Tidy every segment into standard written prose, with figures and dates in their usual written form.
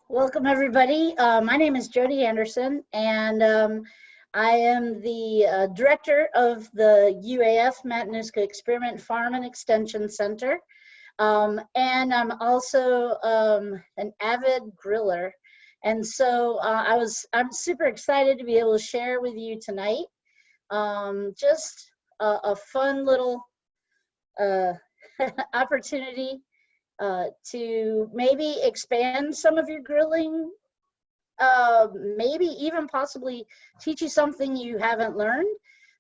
Welcome, everybody. My name is Jodie Anderson, and I am the director of the UAF Matanuska Experiment Farm and Extension Center. And I'm also an avid griller. And so I'm super excited to be able to share with you tonight just a fun little uh, opportunity to maybe expand some of your grilling, maybe even possibly teach you something you haven't learned.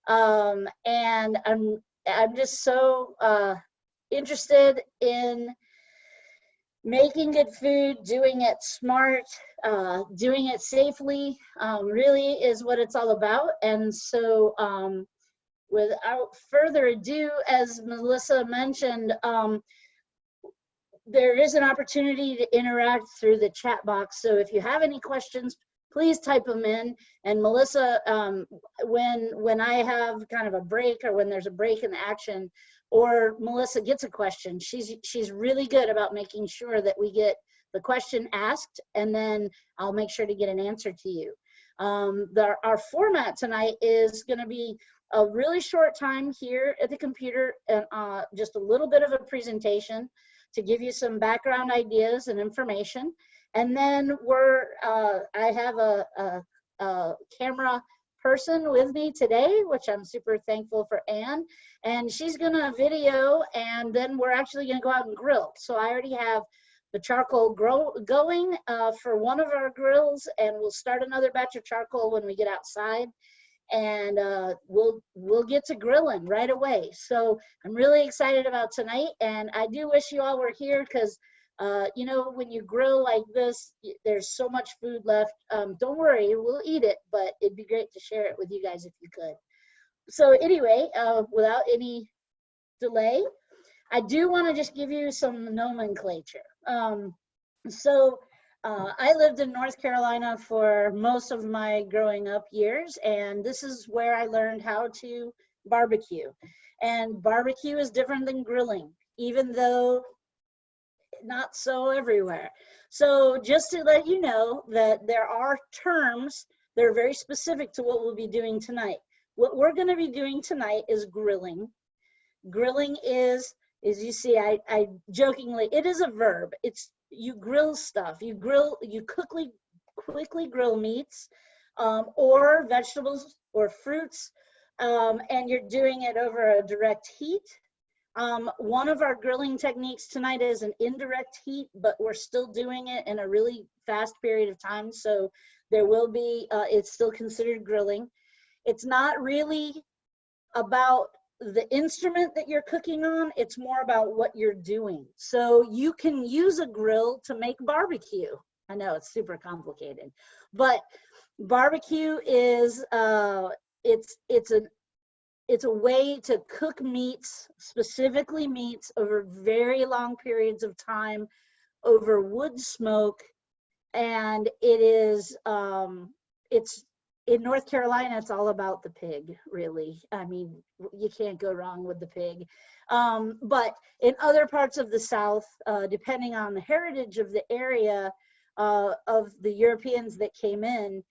And I'm just so interested in making good food, doing it smart, doing it safely. Really is what it's all about. And so, without further ado, as Melissa mentioned, there is an opportunity to interact through the chat box. So if you have any questions, please type them in. And Melissa, when I have kind of a break, or when there's a break in the action, or Melissa gets a question, she's really good about making sure that we get the question asked, and then I'll make sure to get an answer to you. Our format tonight is going to be a really short time here at the computer, and just a little bit of a presentation to give you some background ideas and information. And then I have a camera person with me today, which I'm super thankful for, Anne. And she's gonna video, and then we're actually gonna go out and grill. So I already have the charcoal going for one of our grills, and we'll start another batch of charcoal when we get outside. And we'll get to grilling right away. So I'm really excited about tonight, and I do wish you all were here, because you know, when you grill like this, there's so much food left. Don't worry, we'll eat it, but it'd be great to share it with you guys if you could. So anyway, without any delay, I do want to just give you some nomenclature. I lived in North Carolina for most of my growing up years, and this is where I learned how to barbecue. And barbecue is different than grilling, even though not so everywhere. So just to let you know that there are terms that are very specific to what we'll be doing tonight. What we're going to be doing tonight is grilling. Grilling is, as you see, I jokingly, it is a verb. It's, you grill stuff. You quickly grill meats, or vegetables or fruits, and you're doing it over a direct heat. One of our grilling techniques tonight is an indirect heat, but we're still doing it in a really fast period of time. So there will be, it's still considered grilling. It's not really about the instrument that you're cooking on, it's more about what you're doing. So you can use a grill to make barbecue. I know it's super complicated, but barbecue is it's a way to cook meats, specifically meats, over very long periods of time over wood smoke. And it is it's in North Carolina, it's all about the pig, really. I mean, you can't go wrong with the pig. But in other parts of the South, depending on the heritage of the area of the Europeans that came in,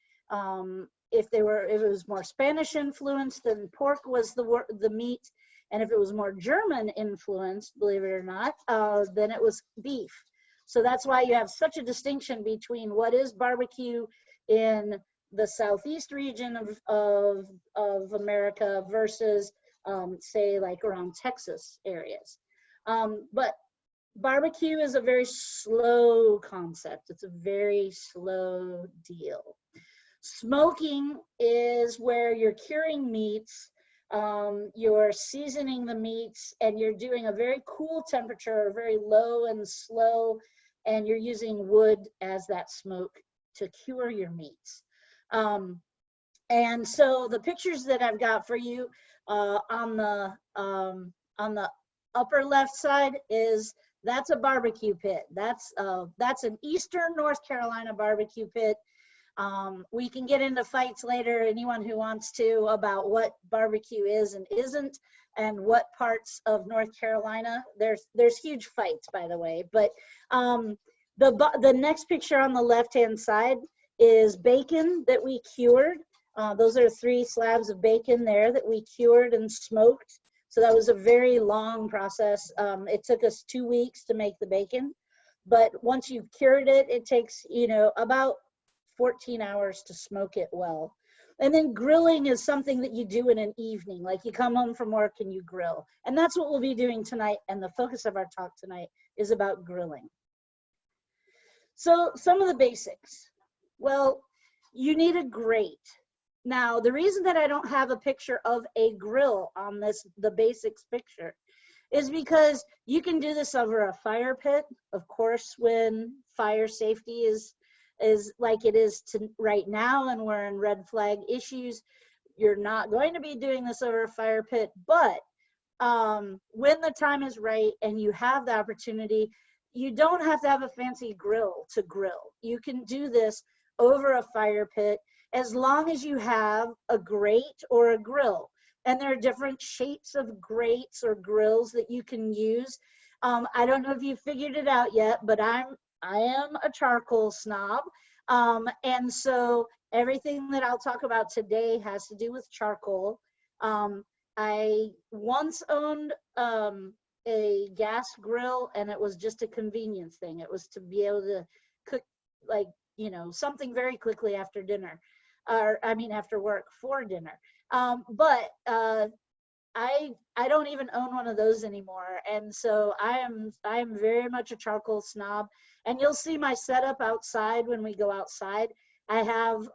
if it was more Spanish influenced, then pork was the meat. And if it was more German influenced, believe it or not, then it was beef. So that's why you have such a distinction between what is barbecue in the southeast region of America versus say like around Texas areas. But barbecue is a very slow concept. It's a very slow deal. Smoking is where you're curing meats, you're seasoning the meats, and you're doing a very cool temperature, very low and slow, and you're using wood as that smoke to cure your meats. And so the pictures that I've got for you on the upper left side that's a barbecue pit. That's an Eastern North Carolina barbecue pit. We can get into fights later, anyone who wants to, about what barbecue is and isn't, and what parts of North Carolina. There's huge fights, by the way. But The next picture on the left-hand side is bacon that we cured. Those are 3 slabs of bacon there that we cured and smoked. So that was a very long process. It took us 2 weeks to make the bacon, but once you've cured it, it takes, you know, about 14 hours to smoke it well. And then grilling is something that you do in an evening, like you come home from work and you grill. And that's what we'll be doing tonight. And the focus of our talk tonight is about grilling. So some of the basics. Well, you need a grate. Now, the reason that I don't have a picture of a grill on the basics picture, is because you can do this over a fire pit. Of course, when fire safety is like it is right now, and we're in red flag issues, you're not going to be doing this over a fire pit. But when the time is right and you have the opportunity, you don't have to have a fancy grill to grill. You can do this over a fire pit as long as you have a grate or a grill. And there are different shapes of grates or grills that you can use. I don't know if you figured it out yet, but I am a charcoal snob. And so everything that I'll talk about today has to do with charcoal. I once owned a gas grill, and it was just a convenience thing. It was to be able to cook, like, you know, something very quickly after dinner, or I mean after work for dinner. But I don't even own one of those anymore, and so I am very much a charcoal snob. And you'll see my setup outside when we go outside. I have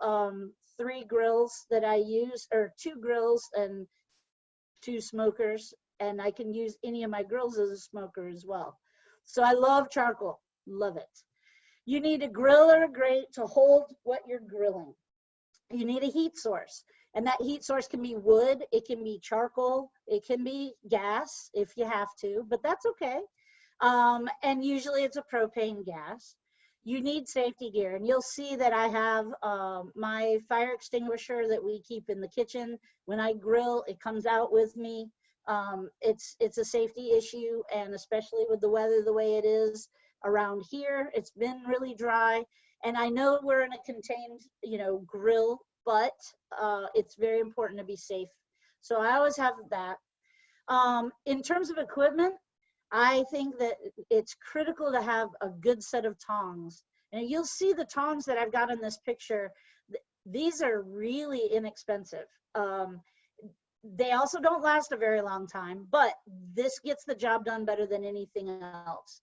3 grills that I use, or 2 grills and 2 smokers, and I can use any of my grills as a smoker as well. So I love charcoal, love it. You need a grill or a grate to hold what you're grilling. You need a heat source, and that heat source can be wood, it can be charcoal, it can be gas if you have to, but that's okay. And usually it's a propane gas. You need safety gear, and you'll see that I have my fire extinguisher that we keep in the kitchen. When I grill, it comes out with me. It's a safety issue, and especially with the weather the way it is around here, it's been really dry. And I know we're in a contained, you know, grill, but it's very important to be safe. So I always have that. In terms of equipment, I think that it's critical to have a good set of tongs. And you'll see the tongs that I've got in this picture. These are really inexpensive. They also don't last a very long time, but this gets the job done better than anything else.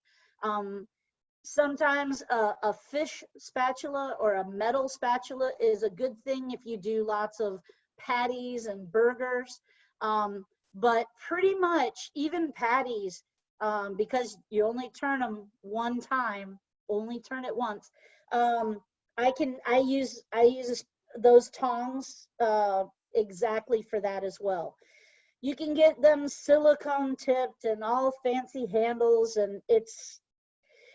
Sometimes a fish spatula or a metal spatula is a good thing if you do lots of patties and burgers. But pretty much even patties, because you only turn them one time, only turn it once. I use those tongs exactly for that as well. You can get them silicone tipped and all fancy handles, and it's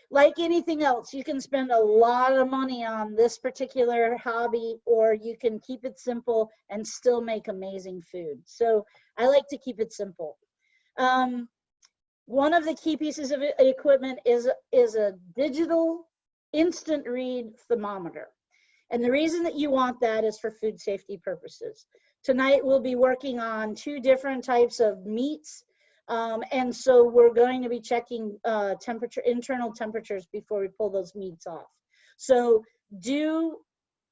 like anything else. You can spend a lot of money on this particular hobby, or you can keep it simple and still make amazing food. So I like to keep it simple. One of the key pieces of equipment is a digital instant read thermometer. And the reason that you want that is for food safety purposes. Tonight we'll be working on 2 different types of meats. And so we're going to be checking internal temperatures before we pull those meats off. So do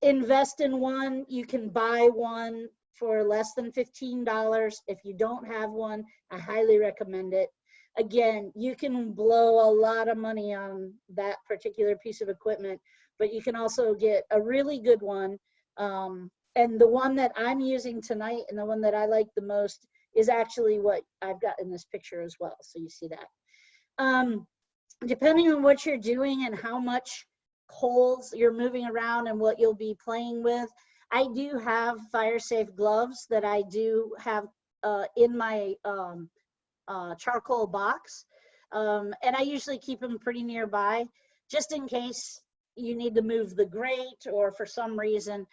invest in one. You can buy one for less than $15. If you don't have one, I highly recommend it. Again, you can blow a lot of money on that particular piece of equipment, but you can also get a really good one. And the one that I'm using tonight, and the one that I like the most, is actually what I've got in this picture as well. So you see that. Depending on what you're doing and how much coals you're moving around and what you'll be playing with, I do have fire safe gloves that I do have in my charcoal box. And I usually keep them pretty nearby, just in case you need to move the grate, or for some reason,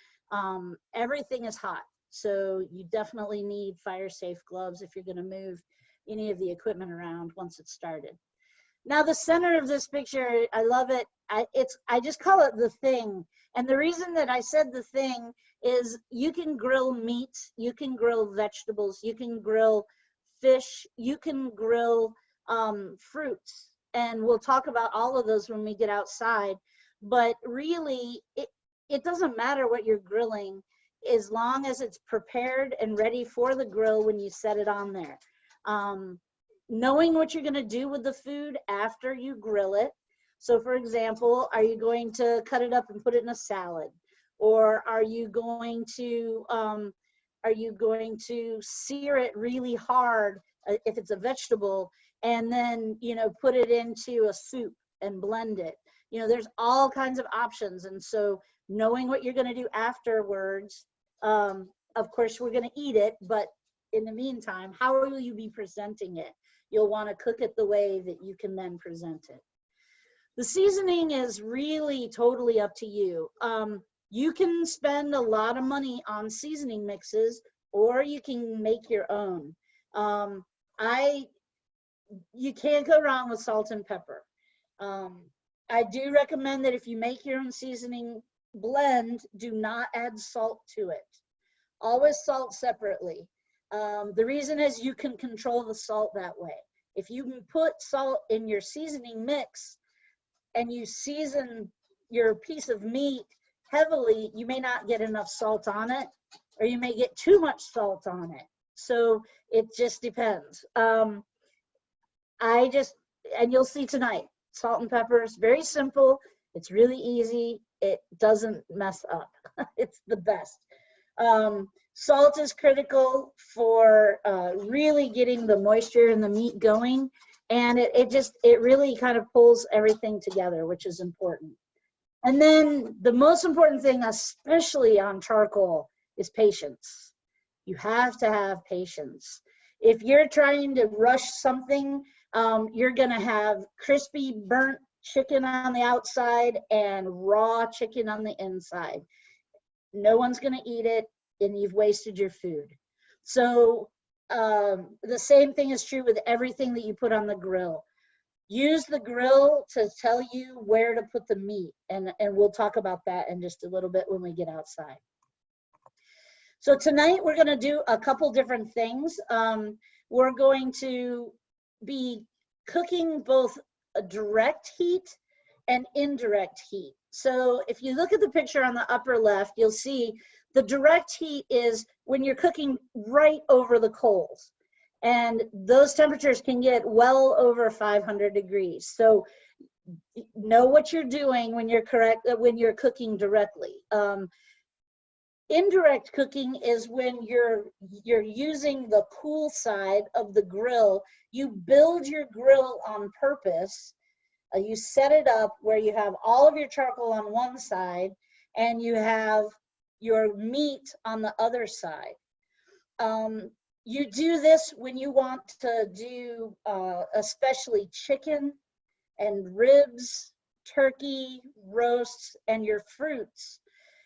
everything is hot. So you definitely need fire safe gloves if you're going to move any of the equipment around once it's started. Now the center of this picture, I love it. I just call it the thing. And the reason that I said the thing is you can grill meats, you can grill vegetables, you can grill fish, you can grill fruits. And we'll talk about all of those when we get outside. But really, it doesn't matter what you're grilling as long as it's prepared and ready for the grill when you set it on there. Knowing what you're going to do with the food after you grill it. So for example, are you going to cut it up and put it in a salad? Or are you going to sear it really hard if it's a vegetable, and then, you know, put it into a soup and blend it? You know, there's all kinds of options. And so knowing what you're going to do afterwards, of course we're going to eat it, but in the meantime, how will you be presenting it? You'll want to cook it the way that you can then present it. The seasoning is really totally up to you. You can spend a lot of money on seasoning mixes, or you can make your own. You can't go wrong with salt and pepper. I do recommend that if you make your own seasoning blend, do not add salt to it. Always salt separately. The reason is you can control the salt that way. If you put salt in your seasoning mix and you season your piece of meat heavily, you may not get enough salt on it, or you may get too much salt on it. So it just depends. And you'll see tonight, salt and pepper is very simple. It's really easy. It doesn't mess up. It's the best. Salt is critical for really getting the moisture in the meat going. And it really kind of pulls everything together, which is important. And then the most important thing, especially on charcoal, is patience. You have to have patience. If you're trying to rush something, you're gonna have crispy burnt chicken on the outside and raw chicken on the inside. No one's gonna eat it, and you've wasted your food. So the same thing is true with everything that you put on the grill. Use the grill to tell you where to put the meat, and we'll talk about that in just a little bit when we get outside. So tonight we're gonna do a couple different things. We're going to be cooking both a direct heat and indirect heat. So if you look at the picture on the upper left, you'll see the direct heat is when you're cooking right over the coals. And those temperatures can get well over 500 degrees. So know what you're doing when you're cooking directly. Indirect cooking is when you're using the cool side of the grill. You build your grill on purpose. You set it up where you have all of your charcoal on one side and you have your meat on the other side. You do this when you want to do especially chicken and ribs, turkey, roasts, and your fruits.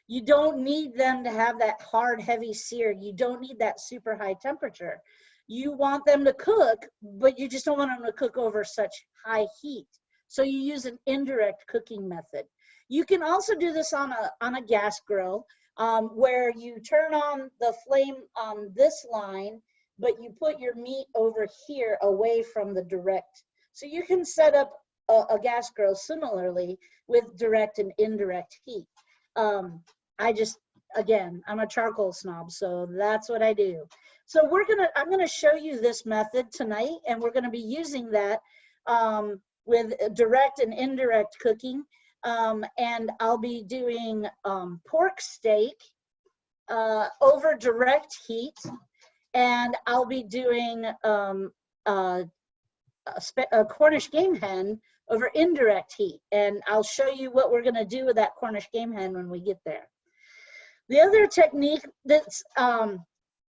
You don't need them to have that hard, heavy sear. You don't need that super high temperature. You want them to cook, but you just don't want them to cook over such high heat. So you use an indirect cooking method. You can also do this on a gas grill, where you turn on the flame on this line, but you put your meat over here away from the direct. So you can set up a gas grill similarly with direct and indirect heat. I'm a charcoal snob, so that's what I do. So I'm gonna show you this method tonight, and we're gonna be using that with direct and indirect cooking. And I'll be doing pork steak over direct heat, and I'll be doing a Cornish game hen over indirect heat. And I'll show you what we're gonna do with that Cornish game hen when we get there. The other technique that's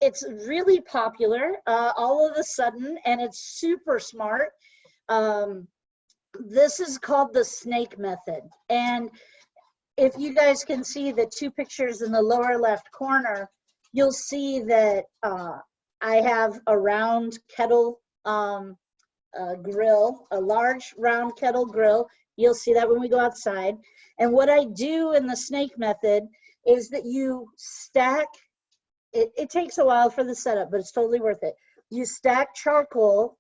it's really popular all of a sudden, and it's super smart. This is called the snake method. And if you guys can see the two pictures in the lower left corner, you'll see that I have a round kettle grill, a large round kettle grill. You'll see that when we go outside. And what I do in the snake method is that you stack, it takes a while for the setup, but it's totally worth it. You stack charcoal,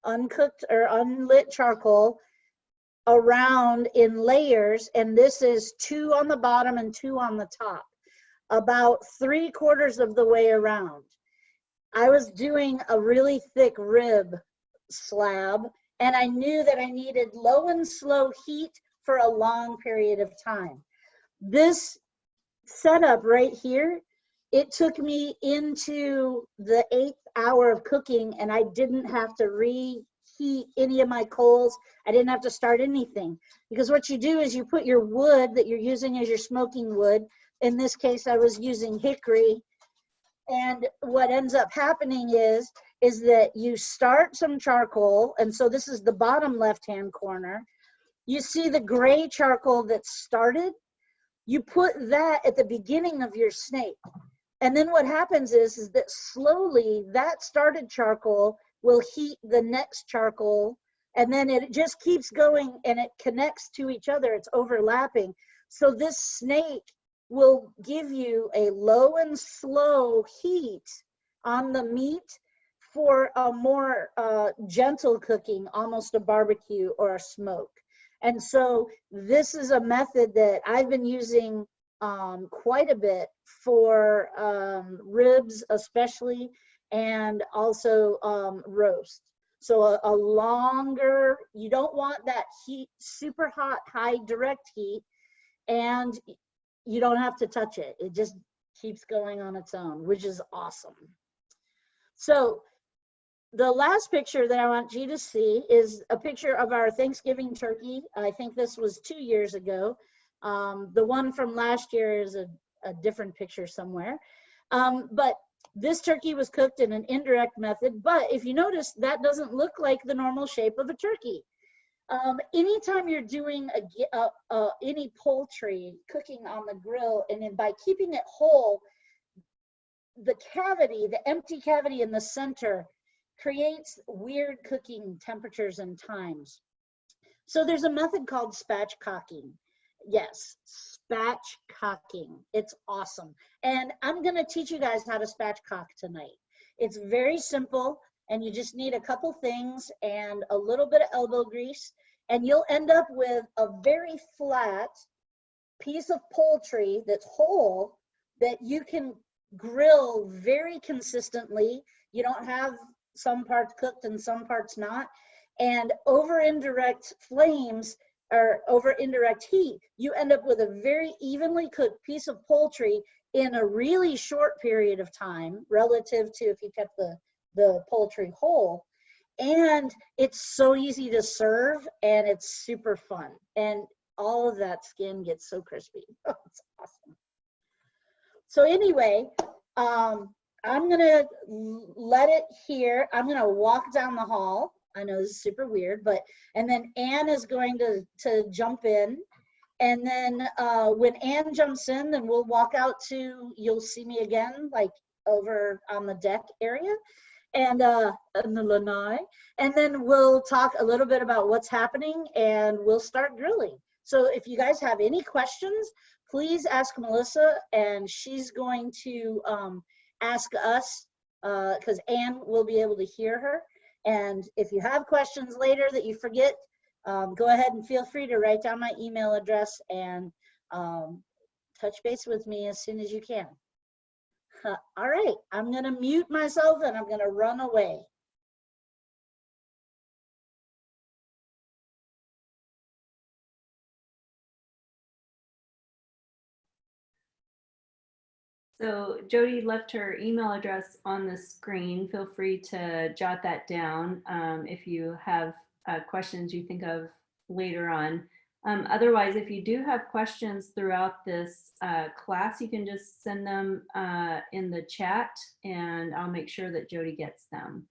uncooked or unlit charcoal, around in layers, and this is 2 on the bottom and 2 on the top, about 3/4 of the way around. I was doing a really thick rib slab, and I knew that I needed low and slow heat for a long period of time. This setup right here, it took me into the 8th hour of cooking, and I didn't have to reheat any of my coals. I didn't have to start anything, because what you do is you put your wood that you're using as your smoking wood. In this case, I was using hickory. And what ends up happening is that you start some charcoal, and so this is the bottom left-hand corner. You see the gray charcoal that started? You put that at the beginning of your snake. And then what happens is that slowly that started charcoal will heat the next charcoal, and then it just keeps going and it connects to each other. It's overlapping. So this snake will give you a low and slow heat on the meat for a more gentle cooking, almost a barbecue or a smoke. And so this is a method that I've been using quite a bit for ribs especially, and also roast. So a longer, you don't want that heat, super hot, high direct heat, and you don't have to touch it. It just keeps going on its own, which is awesome. So the last picture that I want you to see is a picture of our Thanksgiving turkey. I think this was 2 years ago. The one from last year is a different picture somewhere. But this turkey was cooked in an indirect method. But if you notice, that doesn't look like the normal shape of a turkey. Anytime you're doing any poultry cooking on the grill, and then by keeping it whole, the cavity, the empty cavity in the center, creates weird cooking temperatures and times. So there's a method called spatchcocking. Yes, spatchcocking. It's awesome. And I'm going to teach you guys how to spatchcock tonight. It's very simple, and you just need a couple things and a little bit of elbow grease, and you'll end up with a very flat piece of poultry that's whole that you can grill very consistently. You don't have some parts cooked and some parts not. And over indirect flames or over indirect heat, you end up with a very evenly cooked piece of poultry in a really short period of time relative to if you kept the poultry whole. And it's so easy to serve, and it's super fun. And all of that skin gets so crispy. Oh, it's awesome. So anyway, I'm gonna let it here. I'm gonna walk down the hall. I know this is super weird, but, and then Anne is going to jump in. And then when Anne jumps in, then we'll walk out to, you'll see me again, like over on the deck area, and the lanai. And then we'll talk a little bit about what's happening, and we'll start grilling. So if you guys have any questions, please ask Melissa, and she's going to ask us, because Anne will be able to hear her. And if you have questions later that you forget, go ahead and feel free to write down my email address and touch base with me as soon as you can. All right, I'm gonna mute myself and I'm gonna run away. So Jodie left her email address on the screen. Feel free to jot that down if you have questions you think of later on. Otherwise, if you do have questions throughout this class, you can just send them in the chat, and I'll make sure that Jodie gets them.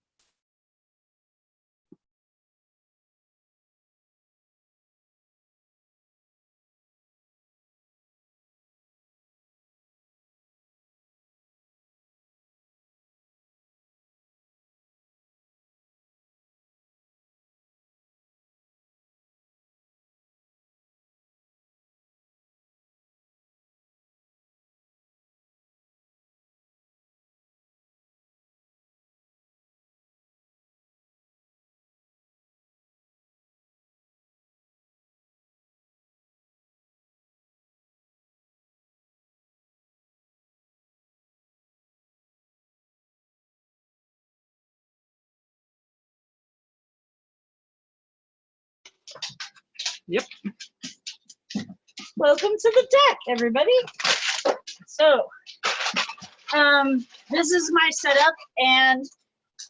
Yep. Welcome to the deck, everybody. So, this is my setup, and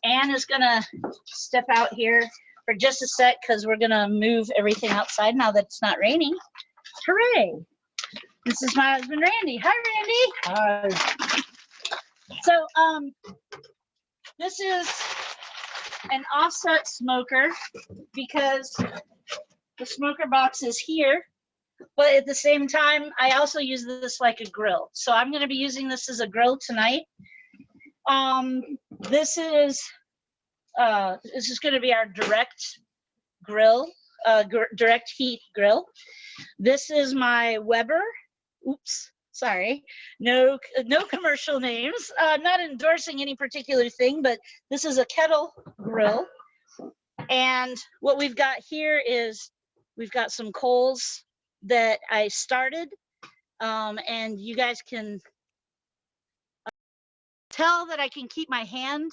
Anne is gonna step out here for just a sec because we're gonna move everything outside now that it's not raining. Hooray! This is my husband, Randy. Hi, Randy. Hi. So, this is an offset smoker because the smoker box is here, but at the same time, I also use this like a grill. So I'm going to be using this as a grill tonight. This is going to be our direct grill, direct heat grill. This is my Weber. Oops, sorry. No commercial names. Not endorsing any particular thing, but this is a kettle grill. And what we've got here is we've got some coals that I started, and you guys can tell that I can keep my hand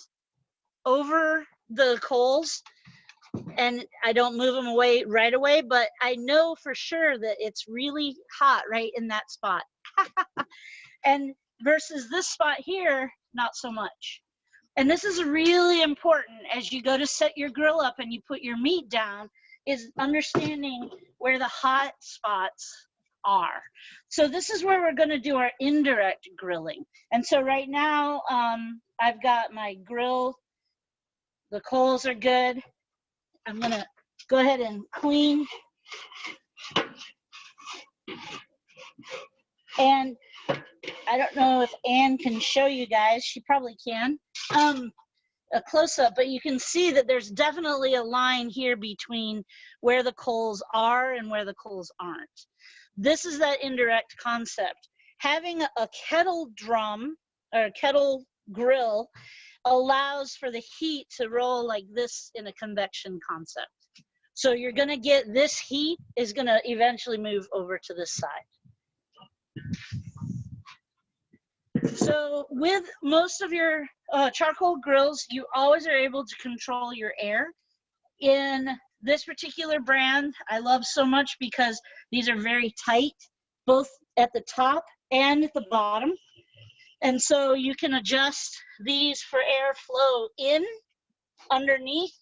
over the coals and I don't move them away right away, but I know for sure that it's really hot right in that spot. And versus this spot here, not so much. And this is really important as you go to set your grill up and you put your meat down, is understanding where the hot spots are. So this is where we're going to do our indirect grilling. And so right now, I've got my grill. The coals are good. I'm going to go ahead and clean. And I don't know if Anne can show you guys. She probably can. A close-up, but you can see that there's definitely a line here between where the coals are and where the coals aren't. This is that indirect concept. Having a kettle drum or a kettle grill allows for the heat to roll like this in a convection concept. So you're going to get this heat is going to eventually move over to this side. So with most of your charcoal grills, you always are able to control your air. In this particular brand, I love so much because these are very tight, both at the top and at the bottom. And so you can adjust these for airflow in, underneath.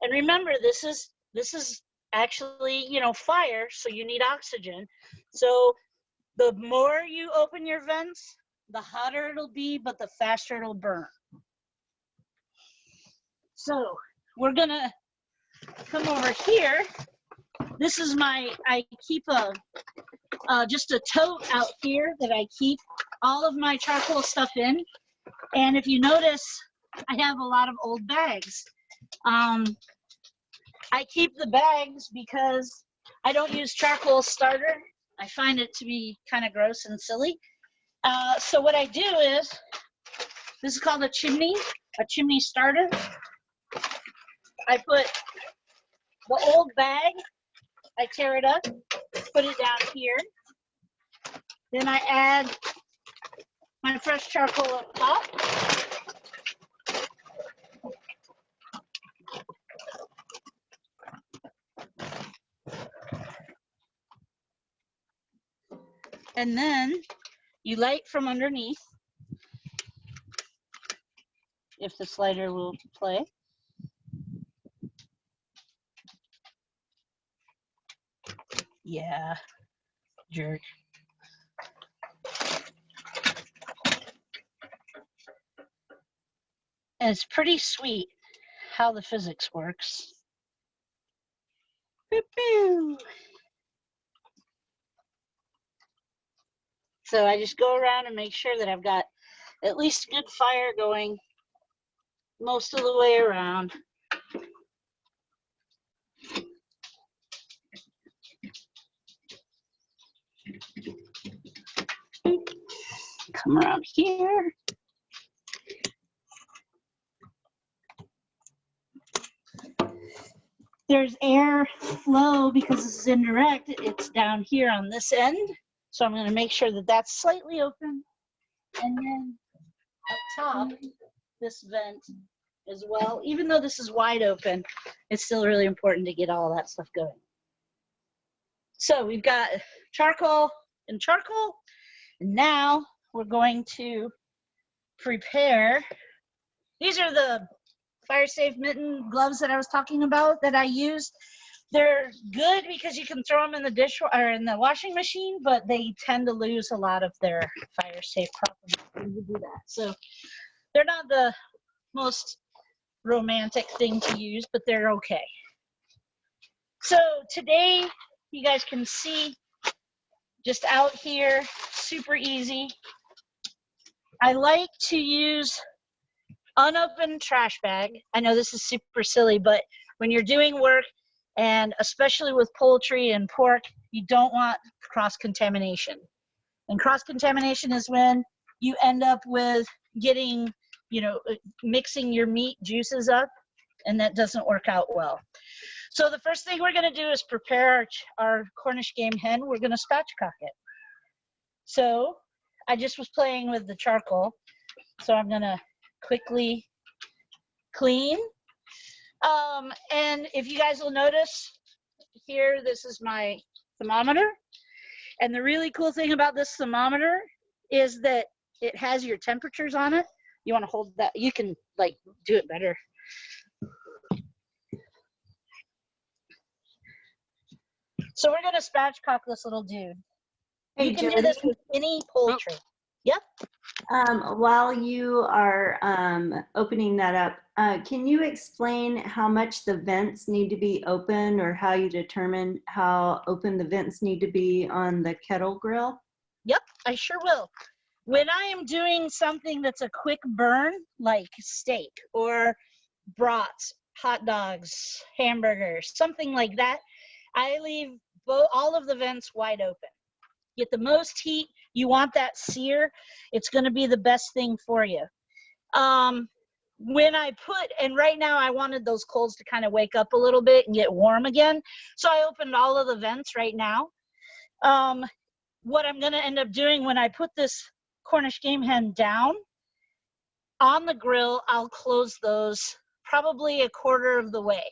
And remember, this is actually, you know, fire, so you need oxygen. So the more you open your vents, the hotter it'll be, but the faster it'll burn. So we're gonna come over here. This is I keep just a tote out here that I keep all of my charcoal stuff in. And if you notice, I have a lot of old bags. I keep the bags because I don't use charcoal starter. I find it to be kind of gross and silly. So what I do is, this is called a chimney starter. I put the old bag, I tear it up, put it down here. Then I add my fresh charcoal up top. And then you light from underneath, if the slider will play. Yeah, jerk. And it's pretty sweet how the physics works. Boop, boop. So I just go around and make sure that I've got at least good fire going most of the way around. Come around here. There's air flow because this is indirect. It's down here on this end. So I'm going to make sure that that's slightly open. And then up top, this vent as well. Even though this is wide open, it's still really important to get all that stuff going. So we've got charcoal and charcoal. And now we're going to prepare. These are the fire safe mitten gloves that I was talking about that I use. They're good because you can throw them in the dish or in the washing machine, but they tend to lose a lot of their fire safe properties when you do that. So they're not the most romantic thing to use, but they're okay. So today you guys can see just out here, super easy. I like to use unopened trash bag. I know this is super silly, but when you're doing work, and especially with poultry and pork, you don't want cross-contamination. And cross-contamination is when you end up with getting, mixing your meat juices up, and that doesn't work out well. So the first thing we're gonna do is prepare our Cornish game hen. We're gonna spatchcock it. So I just was playing with the charcoal, so I'm gonna quickly clean. And if you guys will notice here, this is my thermometer. And the really cool thing about this thermometer is that it has your temperatures on it. You want to hold that, you can like do it better. So we're gonna spatchcock this little dude. Hey, You can Jody. do this with any poultry. Yep. While you are opening that up, can you explain how much the vents need to be open, or how you determine how open the vents need to be on the kettle grill? Yep, I sure will. When I am doing something that's a quick burn, like steak or brats, hot dogs, hamburgers, something like that, I leave all of the vents wide open. Get the most heat. You want that sear. It's going to be the best thing for you. When I and right now I wanted those coals to kind of wake up a little bit and get warm again. So I opened all of the vents right now. What I'm going to end up doing when I put this Cornish game hen down on the grill, I'll close those probably a quarter of the way,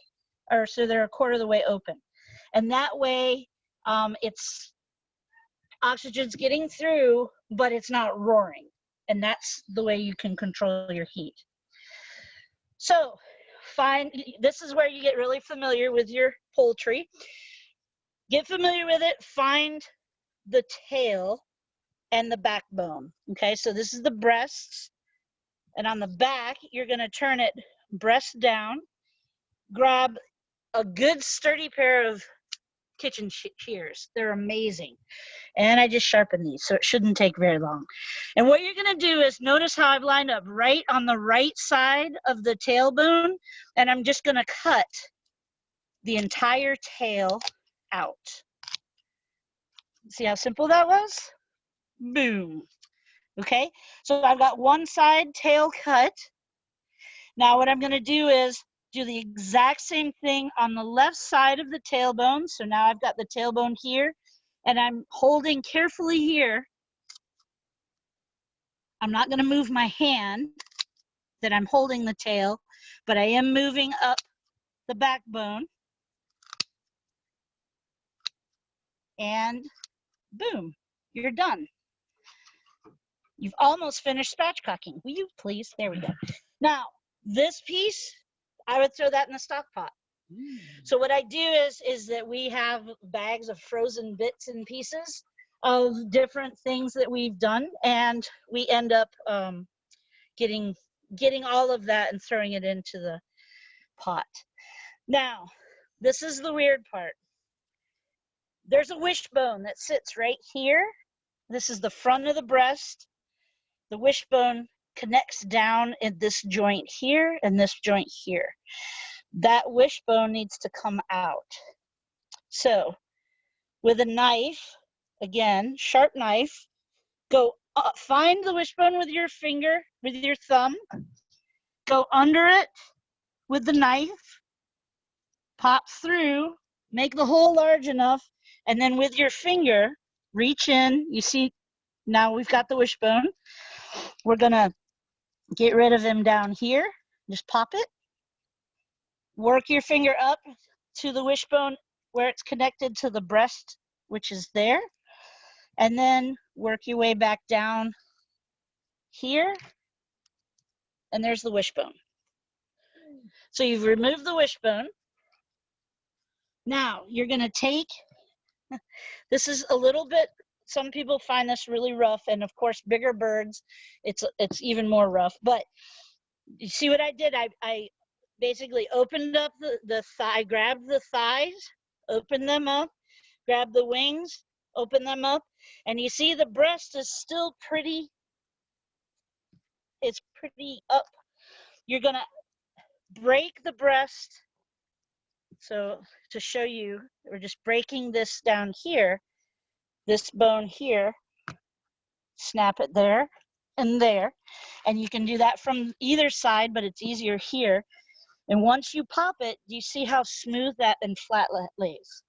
or so they're a quarter of the way open. And that way it's oxygen's getting through, but it's not roaring. And that's the way you can control your heat. So this is where you get really familiar with your poultry. Get familiar with it, find the tail and the backbone. Okay, so this is the breasts. And on the back, you're gonna turn it breast down, grab a good sturdy pair of kitchen shears. They're amazing. And I just sharpened these, so it shouldn't take very long. And what you're gonna do is notice how I've lined up right on the right side of the tailbone, and I'm just gonna cut the entire tail out. See how simple that was? Boom. Okay, so I've got one side tail cut. Now what I'm gonna do is do the exact same thing on the left side of the tailbone. So now I've got the tailbone here, and I'm holding carefully here. I'm not gonna move my hand that I'm holding the tail, but I am moving up the backbone. And boom, you're done. You've almost finished spatchcocking. Will you please? There we go. Now, this piece, I would throw that in the stock pot. So what I do is that we have bags of frozen bits and pieces of different things that we've done, and we end up getting all of that and throwing it into the pot. Now, this is the weird part. There's a wishbone that sits right here. This is the front of the breast. The wishbone connects down in this joint here and this joint here. That wishbone needs to come out. So with a knife, again, sharp knife, go find the wishbone with your finger, with your thumb, go under it with the knife, pop through, make the hole large enough, and then with your finger, reach in. You see, now we've got the wishbone. We're gonna get rid of him down here. Just pop it. Work your finger up to the wishbone where it's connected to the breast which is there, and then work your way back down here, and there's the wishbone. So you've removed the wishbone. Now you're going to take, this is a little bit, some people find this really rough, and of course bigger birds, it's even more rough, but you see what I did? I basically opened up the thigh, grabbed the thighs, opened them up, grabbed the wings, open them up, and you see the breast is still pretty, it's pretty up. You're gonna break the breast. So to show you, we're just breaking this down here, this bone here, snap it there and there. And you can do that from either side, but it's easier here. And once you pop it, do you see how smooth that and flat lays?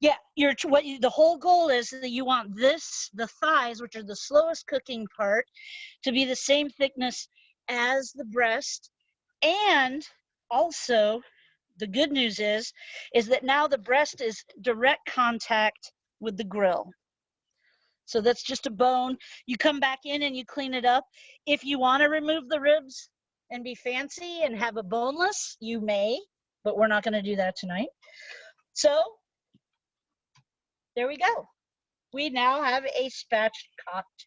Yeah, the whole goal is that you want the thighs, which are the slowest cooking part, to be the same thickness as the breast. And also, the good news is that now the breast is direct contact with the grill. So that's just a bone. You come back in and you clean it up. If you want to remove the ribs and be fancy and have a boneless, you may, but we're not going to do that tonight. So there we go. We now have a spatchcocked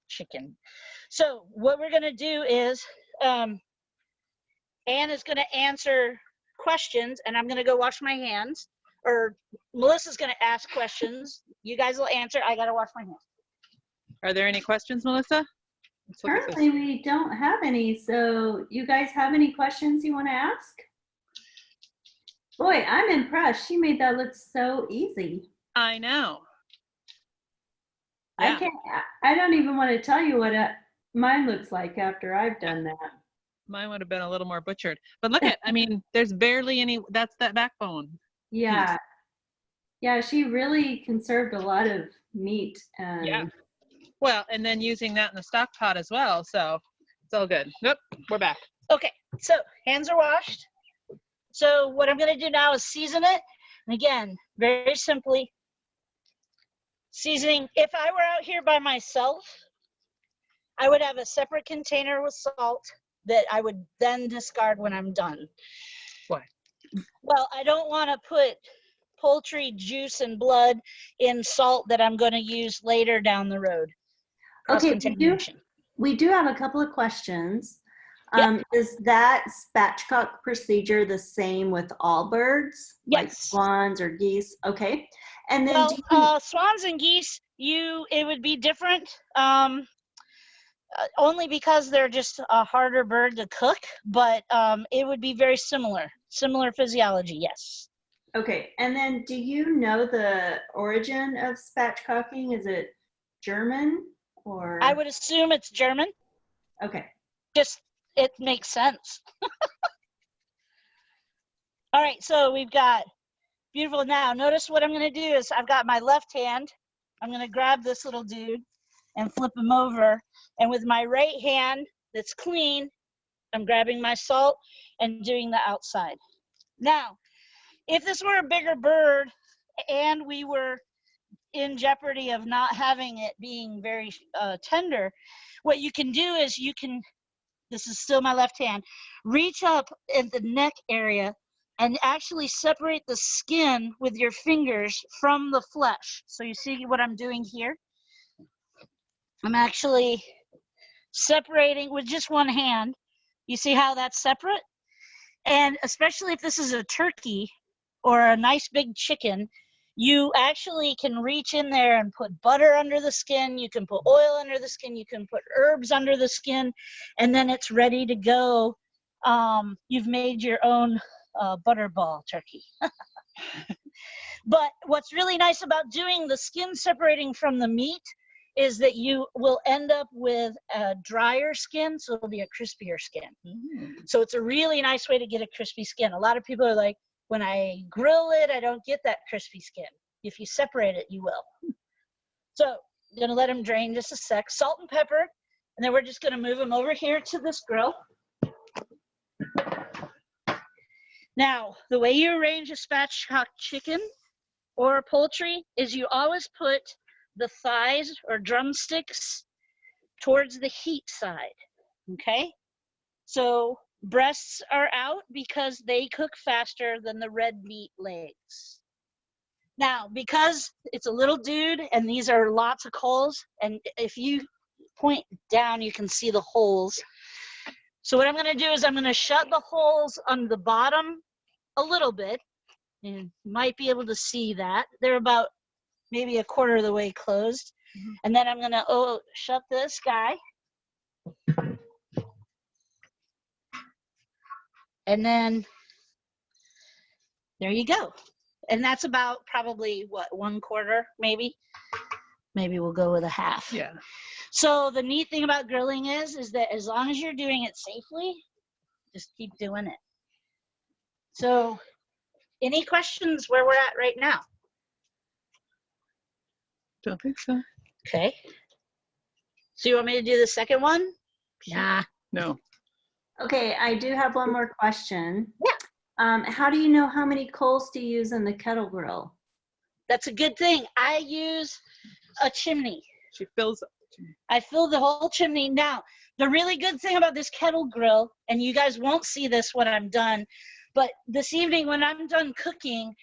chicken. So what we're going to do is Anne is going to answer questions, and I'm going to go wash my hands, or Melissa's going to ask questions. You guys will answer. I got to wash my hands. Are there any questions, Melissa? Currently, we don't have any. So you guys have any questions you want to ask? Boy, I'm impressed. She made that look so easy. I know. Yeah. I don't even want to tell you what mine looks like after I've done that. Mine would have been a little more butchered. But look at, I mean, there's barely any, that's that backbone. Yeah. Piece. Yeah, she really conserved a lot of meat. Yeah. Well, and then using that in the stock pot as well. So it's all good. Yep, we're back. Okay, so hands are washed. So what I'm going to do now is season it. And again, very simply, seasoning. If I were out here by myself, I would have a separate container with salt that I would then discard when I'm done. Why? Well, I don't want to put poultry juice and blood in salt that I'm going to use later down the road. Okay, we do have a couple of questions. Yep. Is that spatchcock procedure the same with all birds? Yes. Like swans or geese? Okay. And then swans and geese, it would be different. Only because they're just a harder bird to cook, but it would be very similar physiology, yes. Okay, and then do you know the origin of spatchcocking? Is it German or? I would assume it's German. Okay. Just, it makes sense. All right, so we've got beautiful. Now, notice what I'm gonna do is I've got my left hand. I'm gonna grab this little dude and flip him over. And with my right hand that's clean, I'm grabbing my salt and doing the outside. Now, if this were a bigger bird and we were in jeopardy of not having it being very tender, what you can do is this is still my left hand, reach up at the neck area and actually separate the skin with your fingers from the flesh. So you see what I'm doing here? I'm actually separating with just one hand. You see how that's separate? And especially if this is a turkey or a nice big chicken, you actually can reach in there and put butter under the skin, you can put oil under the skin, you can put herbs under the skin, and then it's ready to go. You've made your own butterball turkey. But what's really nice about doing the skin separating from the meat is that you will end up with a drier skin, so it'll be a crispier skin. So it's a really nice way to get a crispy skin. A lot of people are like, when I grill it, I don't get that crispy skin. If you separate it, you will. So I'm gonna let them drain just a sec. Salt and pepper, and then we're just gonna move them over here to this grill. Now, the way you arrange a spatchcock chicken or poultry is you always put the thighs or drumsticks towards the heat side, okay? So breasts are out because they cook faster than the red meat legs. Now, because it's a little dude and these are lots of coals, and if you point down, you can see the holes. So what I'm gonna do is I'm gonna shut the holes on the bottom a little bit. You might be able to see that. They're about maybe a quarter of the way closed. And then I'm gonna shut this guy. And then there you go. And that's about probably what, 1/4 maybe? Maybe we'll go with a half. Yeah. So the neat thing about grilling is that as long as you're doing it safely, just keep doing it. So any questions where we're at right now? Don't think so. Okay. So you want me to do the second one? Nah. No. Okay, I do have one more question. Yeah. How do you know how many coals to use in the kettle grill? That's a good thing. I use a chimney. She fills up. I fill the whole chimney. Now, the really good thing about this kettle grill, and you guys won't see this when I'm done, but this evening when I'm done cooking,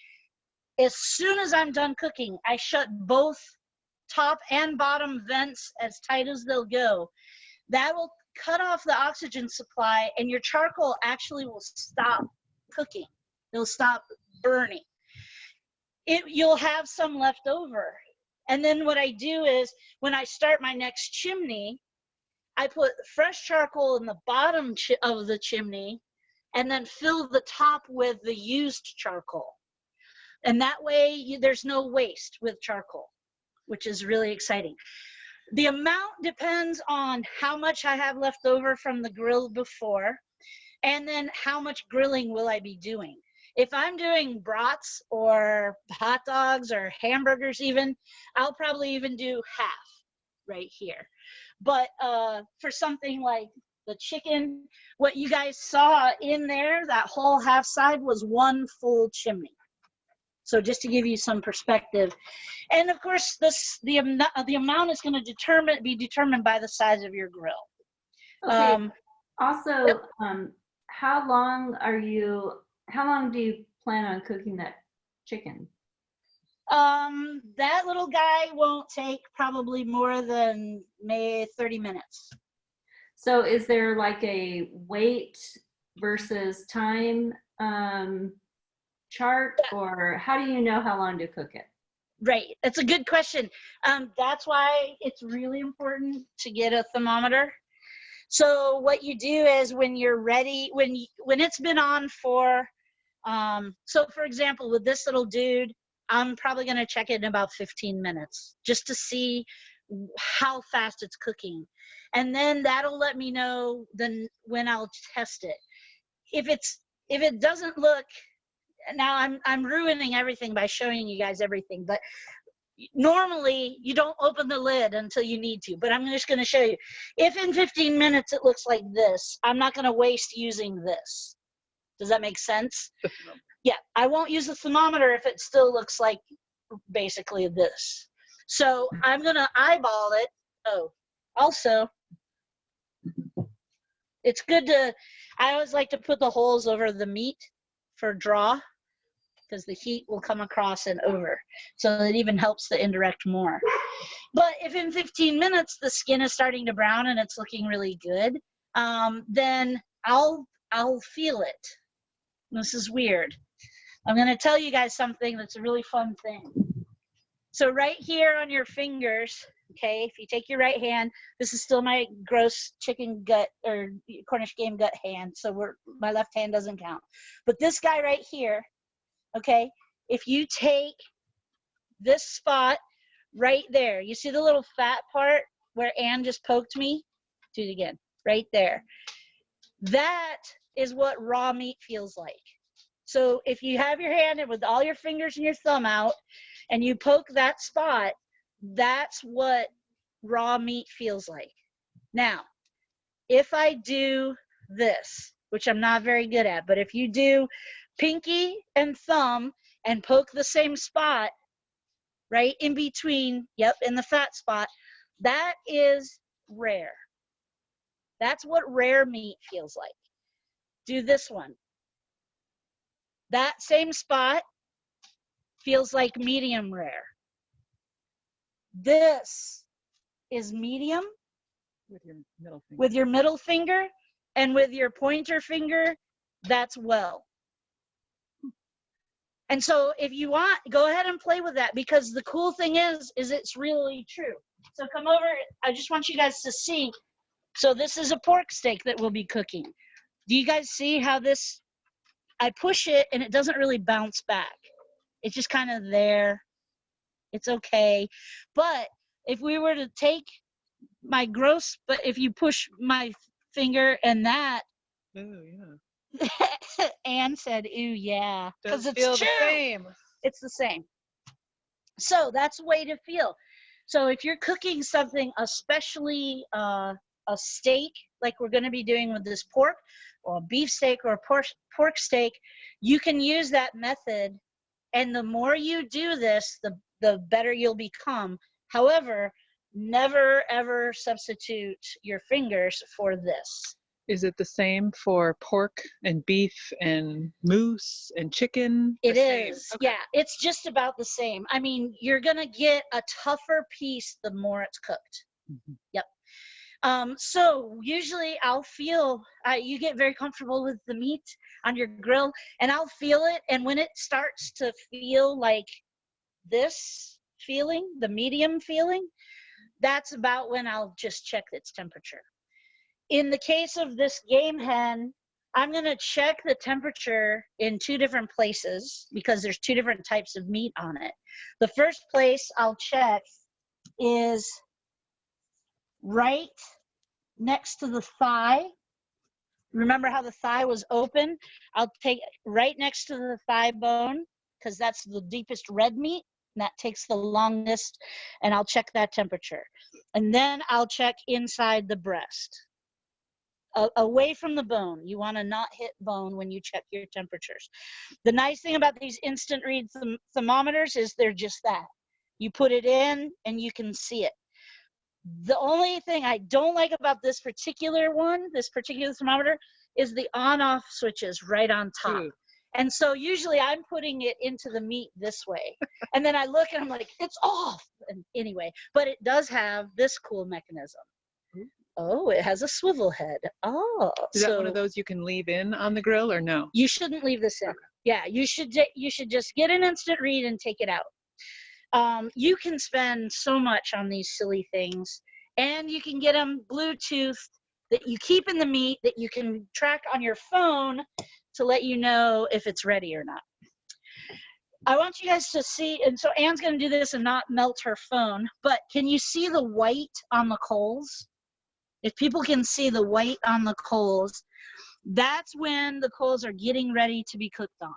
as soon as I'm done cooking, I shut both top and bottom vents as tight as they'll go. That will cut off the oxygen supply, and your charcoal actually will stop cooking. It'll stop burning. You'll have some left over. And then what I do is when I start my next chimney, I put fresh charcoal in the bottom of the chimney and then fill the top with the used charcoal. And that way there's no waste with charcoal, which is really exciting. The amount depends on how much I have left over from the grill before, and then how much grilling will I be doing. If I'm doing brats or hot dogs or hamburgers even, I'll probably even do half right here. But for something like the chicken, what you guys saw in there, that whole half side was one full chimney. So just to give you some perspective. And of course, the amount is going to be determined by the size of your grill. Okay. Also, Yep. how long do you plan on cooking that chicken? That little guy won't take probably more than maybe 30 minutes. So is there like a weight versus time chart, or how do you know how long to cook it? Right, that's a good question. That's why it's really important to get a thermometer. So what you do is when you're ready, when it's been on for, so for example, with this little dude, I'm probably gonna check it in about 15 minutes just to see how fast it's cooking. And then that'll let me know then when I'll test it. If it doesn't look, now I'm ruining everything by showing you guys everything, but normally you don't open the lid until you need to, but I'm just going to show you. If in 15 minutes it looks like this, I'm not going to waste using this. Does that make sense? Yeah, I won't use the thermometer if it still looks like basically this. So I'm going to eyeball it. Oh, also, it's good I always like to put the holes over the meat for draw, because the heat will come across and over. So it even helps the indirect more. But if in 15 minutes the skin is starting to brown and it's looking really good, then I'll feel it. This is weird. I'm gonna tell you guys something that's a really fun thing. So right here on your fingers, okay, if you take your right hand, this is still my gross chicken gut or Cornish game gut hand, so my left hand doesn't count. But this guy right here, okay, if you take this spot right there, you see the little fat part where Ann just poked me? Do it again, right there. That is what raw meat feels like. So if you have your hand in with all your fingers and your thumb out and you poke that spot, that's what raw meat feels like. Now, if I do this, which I'm not very good at, but if you do pinky and thumb and poke the same spot, right in between, yep, in the fat spot, that is rare. That's what rare meat feels like. Do this one. That same spot feels like medium rare. This is medium with your middle finger. and with your pointer finger, that's well. And so if you want, go ahead and play with that, because the cool thing is it's really true. So come over, I just want you guys to see. So this is a pork steak that we'll be cooking. Do you guys see how this, I push it and it doesn't really bounce back. It's just kind of there. It's okay. But if we were to take my gross, but if you push my finger and that, Oh, yeah. Anne said, "Ooh, yeah," because it's feel true. the same. It's the same. So that's a way to feel. So if you're cooking something, especially a steak, like we're going to be doing with this pork, or a beef steak or a pork steak, you can use that method. And the more you do this, the better you'll become. However, never ever substitute your fingers for this. Is it the same for pork and beef and moose and chicken? It The same. is, Okay. yeah, it's just about the same. I mean, you're gonna get a tougher piece the more it's cooked. Mhm. Yep. So usually I'll feel, you get very comfortable with the meat on your grill, and I'll feel it. And when it starts to feel like this feeling, the medium feeling, that's about when I'll just check its temperature. In the case of this game hen, I'm going to check the temperature in 2 different places because there's 2 different types of meat on it. The first place I'll check is right next to the thigh. Remember how the thigh was open? I'll take right next to the thigh bone because that's the deepest red meat, and that takes the longest, and I'll check that temperature. And then I'll check inside the breast. Away from the bone. You want to not hit bone when you check your temperatures. The nice thing about these instant read thermometers is they're just that. You put it in and you can see it. The only thing I don't like about this particular one, this particular thermometer, is the on-off switches right on top. Ooh. And so usually I'm putting it into the meat this way. And then I look and I'm like, it's off. And anyway, but it does have this cool mechanism. Oh, it has a swivel head. Oh, Is that one of those you can leave in on the grill or no? You shouldn't leave this in. Okay. Yeah, you should just get an instant read and take it out. You can spend so much on these silly things, and you can get them Bluetooth that you keep in the meat that you can track on your phone to let you know if it's ready or not. I want you guys to see, and so Anne's going to do this and not melt her phone, but can you see the white on the coals? If people can see the white on the coals, that's when the coals are getting ready to be cooked on.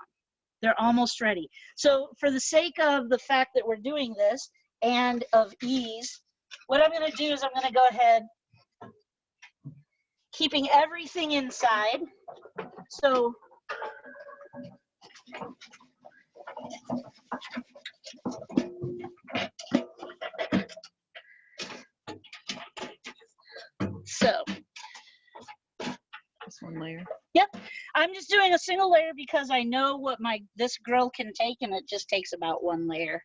They're almost ready. So for the sake of the fact that we're doing this and of ease, what I'm going to do is I'm going to go ahead, keeping everything inside. So Just one layer. Yep, I'm just doing a single layer because I know what this grill can take, and it just takes about 1 layer.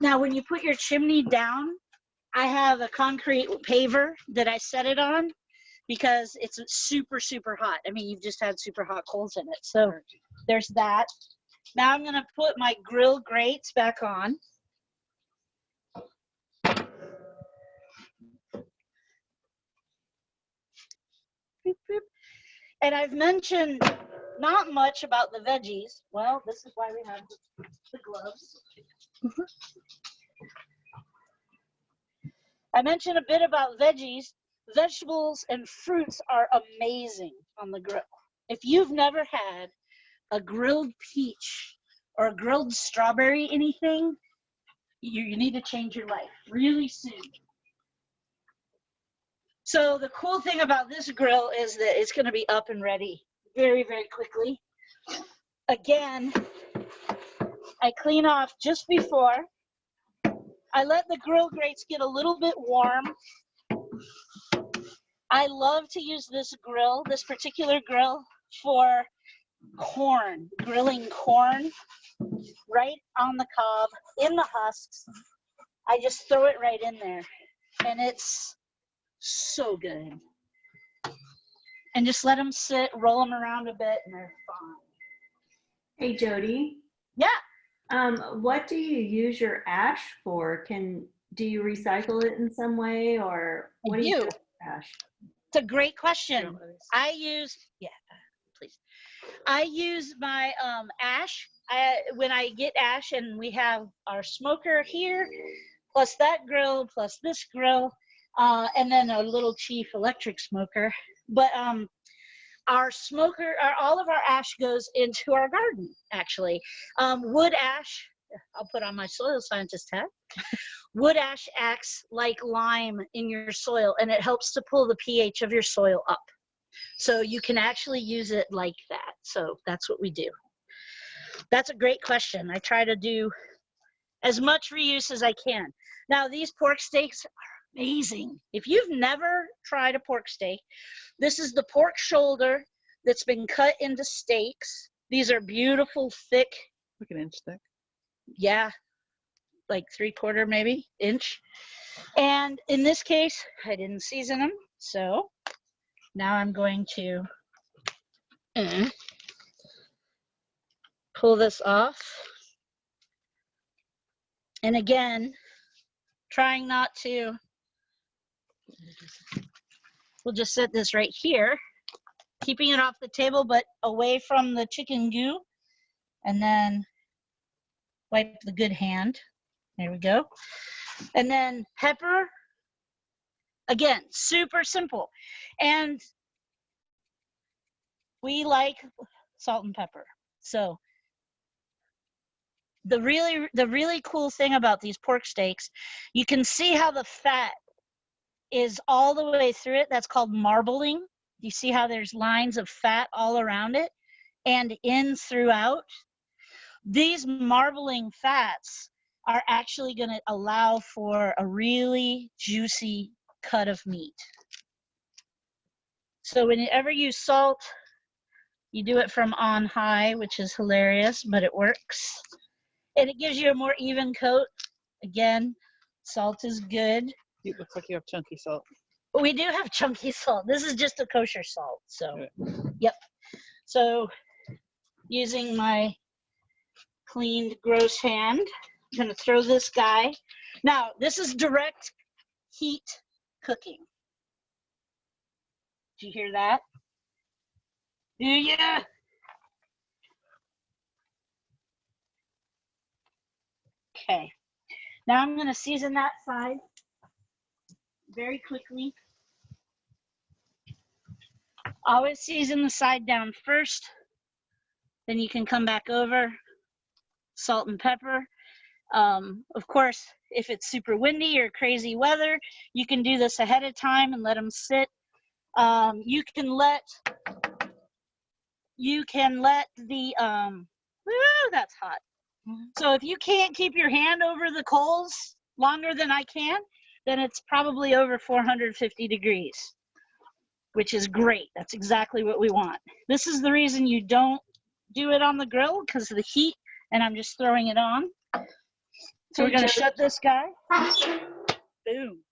Now when you put your chimney down, I have a concrete paver that I set it on because it's super, super hot. I mean, you've just had super hot coals in it. So there's that. Now I'm gonna put my grill grates back on. And I've mentioned not much about the veggies. Well, this is why we have the gloves. I mentioned a bit about veggies. Vegetables and fruits are amazing on the grill. If you've never had a grilled peach or a grilled strawberry anything, you need to change your life really soon. So the cool thing about this grill is that it's going to be up and ready very, very quickly. Again, I clean off just before. I let the grill grates get a little bit warm. I love to use this grill, this particular grill, for corn, grilling corn right on the cob, in the husks. I just throw it right in there, and it's so good. And just let them sit, roll them around a bit, and they're fine. Hey, Jodie. Yeah. What do you use your ash for? Do you recycle it in some way, or what do you do with ash? It's a great question. I use, please. I use my ash. When I get ash, and we have our smoker here, plus that grill, plus this grill, and then a little Chief electric smoker. But our smoker, all of our ash goes into our garden, actually. Wood ash, I'll put on my soil scientist hat. Wood ash acts like lime in your soil, and it helps to pull the pH of your soil up. So you can actually use it like that. So that's what we do. That's a great question. I try to do as much reuse as I can. Now, these pork steaks are amazing. If you've never tried a pork steak, this is the pork shoulder that's been cut into steaks. These are beautiful, thick. Like an inch thick. Yeah, like 3/4 maybe inch. And in this case, I didn't season them. So now I'm going to pull this off. And again, trying not to, we'll just set this right here, keeping it off the table, but away from the chicken goo. And then wipe the good hand. There we go. And then pepper. Again, super simple. And we like salt and pepper. So the really cool thing about these pork steaks, you can see how the fat is all the way through it. That's called marbling. You see how there's lines of fat all around it and in throughout. These marbling fats are actually going to allow for a really juicy cut of meat. So whenever you salt, you do it from on high, which is hilarious, but it works. And it gives you a more even coat. Again, salt is good. It looks like you have chunky salt. We do have chunky salt. This is just a kosher salt. So, yep. So using my cleaned, gross hand, I'm going to throw this guy. Now, this is direct heat cooking. Did you hear that? Do you? Okay. Now I'm going to season that side very quickly. Always season the side down first. Then you can come back over. Salt and pepper. Of course, if it's super windy or crazy weather, you can do this ahead of time and let them sit. You can let the woo, that's hot. So if you can't keep your hand over the coals longer than I can, then it's probably over 450 degrees, which is great. That's exactly what we want. This is the reason you don't do it on the grill, because of the heat, and I'm just throwing it on. So we're going to shut this guy. Boom.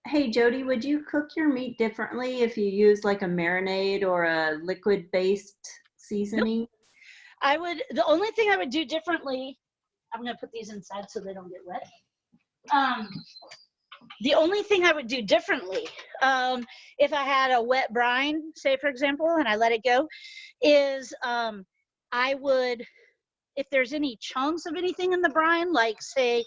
Hey Jodie, would you cook your meat differently if you use like a marinade or a liquid-based seasoning? Nope. I would. The only thing I would do differently, I'm going to put these inside so they don't get wet. The only thing I would do differently, if I had a wet brine, say for example, and I let it go, is I would, if there's any chunks of anything in the brine, like say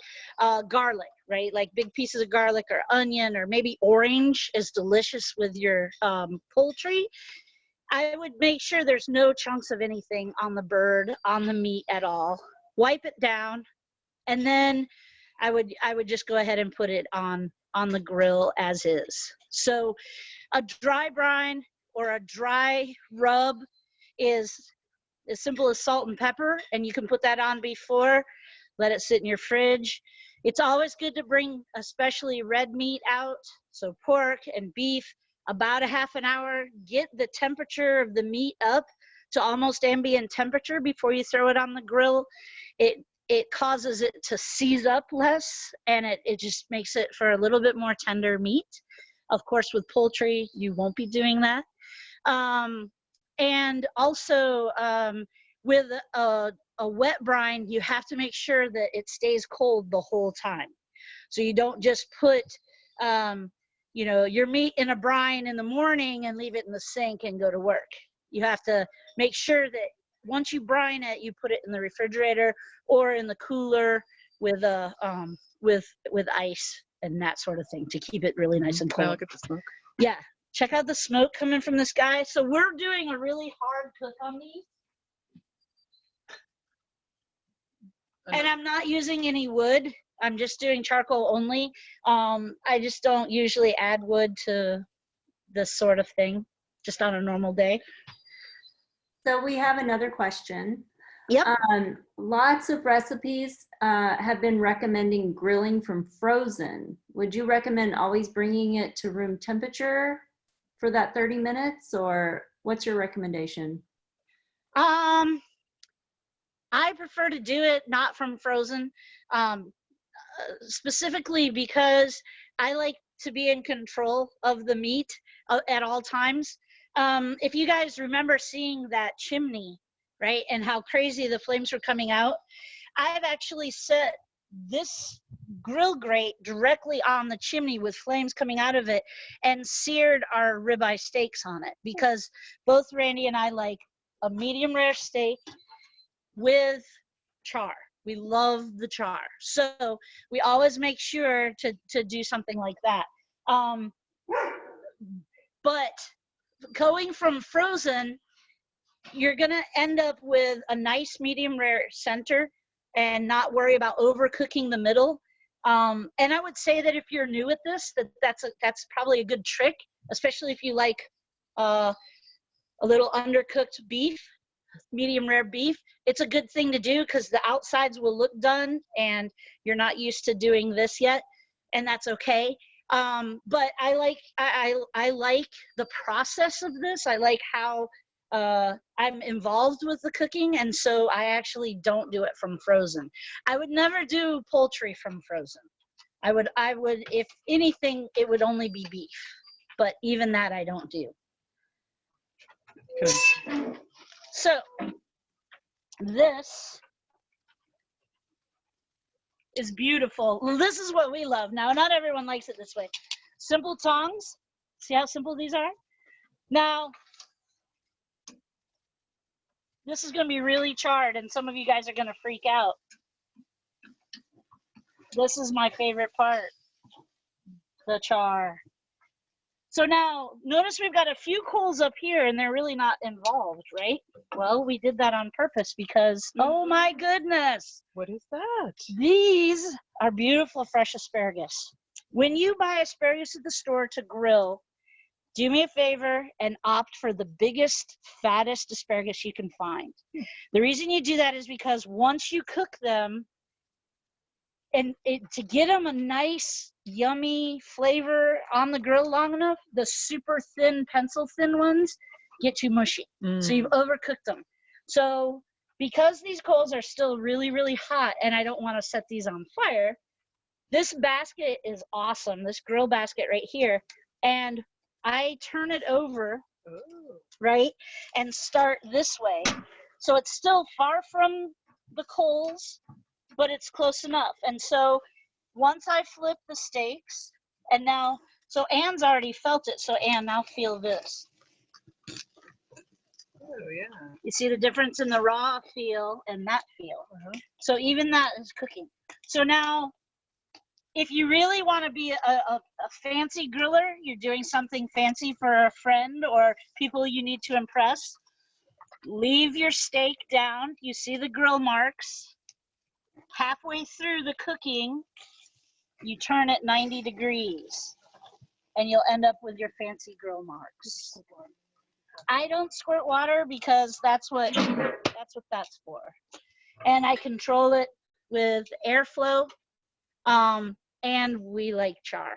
garlic, right? Like big pieces of garlic or onion, or maybe orange is delicious with your poultry. I would make sure there's no chunks of anything on the bird, on the meat at all. Wipe it down, and then I would just go ahead and put it on the grill as is. So a dry brine or a dry rub is as simple as salt and pepper, and you can put that on before, let it sit in your fridge. It's always good to bring especially red meat out, so pork and beef, about a half an hour. Get the temperature of the meat up to almost ambient temperature before you throw it on the grill. It causes it to seize up less, and it just makes it for a little bit more tender meat. Of course, with poultry, you won't be doing that. And also with a wet brine, you have to make sure that it stays cold the whole time. So you don't just put your meat in a brine in the morning and leave it in the sink and go to work. You have to make sure that once you brine it, you put it in the refrigerator or in the cooler with ice and that sort of thing to keep it really nice and Can I cold. look at the smoke? Yeah, check out the smoke coming from this guy. So we're doing a really hard cook on these. And I'm not using any wood. I'm just doing charcoal only. I just don't usually add wood to this sort of thing, just on a normal day. So we have another question. Yep. Lots of recipes have been recommending grilling from frozen. Would you recommend always bringing it to room temperature for that 30 minutes, or what's your recommendation? I prefer to do it not from frozen, specifically because I like to be in control of the meat at all times. If you guys remember seeing that chimney, right, and how crazy the flames were coming out, I've actually set this grill grate directly on the chimney with flames coming out of it and seared our ribeye steaks on it, because both Randy and I like a medium rare steak with char. We love the char. So we always make sure to do something like that. But going from frozen, you're gonna end up with a nice medium rare center and not worry about overcooking the middle. And I would say that if you're new at this, that's probably a good trick, especially if you like a little undercooked beef, medium rare beef. It's a good thing to do because the outsides will look done and you're not used to doing this yet, and that's okay. But I like the process of this. I like how I'm involved with the cooking, and so I actually don't do it from frozen. I would never do poultry from frozen. I would, if anything, it would only be beef, but even that I don't do. Good. So this is beautiful. Well, this is what we love. Now, not everyone likes it this way. Simple tongs. See how simple these are? Now, this is going to be really charred, and some of you guys are going to freak out. This is my favorite part, the char. So now, notice we've got a few coals up here, and they're really not involved, right? Well, we did that on purpose because, oh my goodness. What is that? These are beautiful fresh asparagus. When you buy asparagus at the store to grill, do me a favor and opt for the biggest, fattest asparagus you can find. The reason you do that is because once you cook them, and to get them a nice, yummy flavor on the grill long enough, the super thin, pencil thin ones get too mushy. So you've overcooked them. So because these coals are still really, really hot and I don't want to set these on fire, this basket is awesome, this grill basket right here. And I turn it over, right, and start this way. So it's still far from the coals, but it's close enough. And so once I flip the steaks, and now, so Anne's already felt it. So Anne, now feel this. Oh, yeah. You see the difference in the raw feel and that feel. So even that is cooking. So now, if you really want to be a fancy griller, you're doing something fancy for a friend or people you need to impress, leave your steak down. You see the grill marks. Halfway through the cooking, you turn it 90 degrees and you'll end up with your fancy grill marks. I don't squirt water because that's what That's what that's for. And I control it with airflow. And we like char.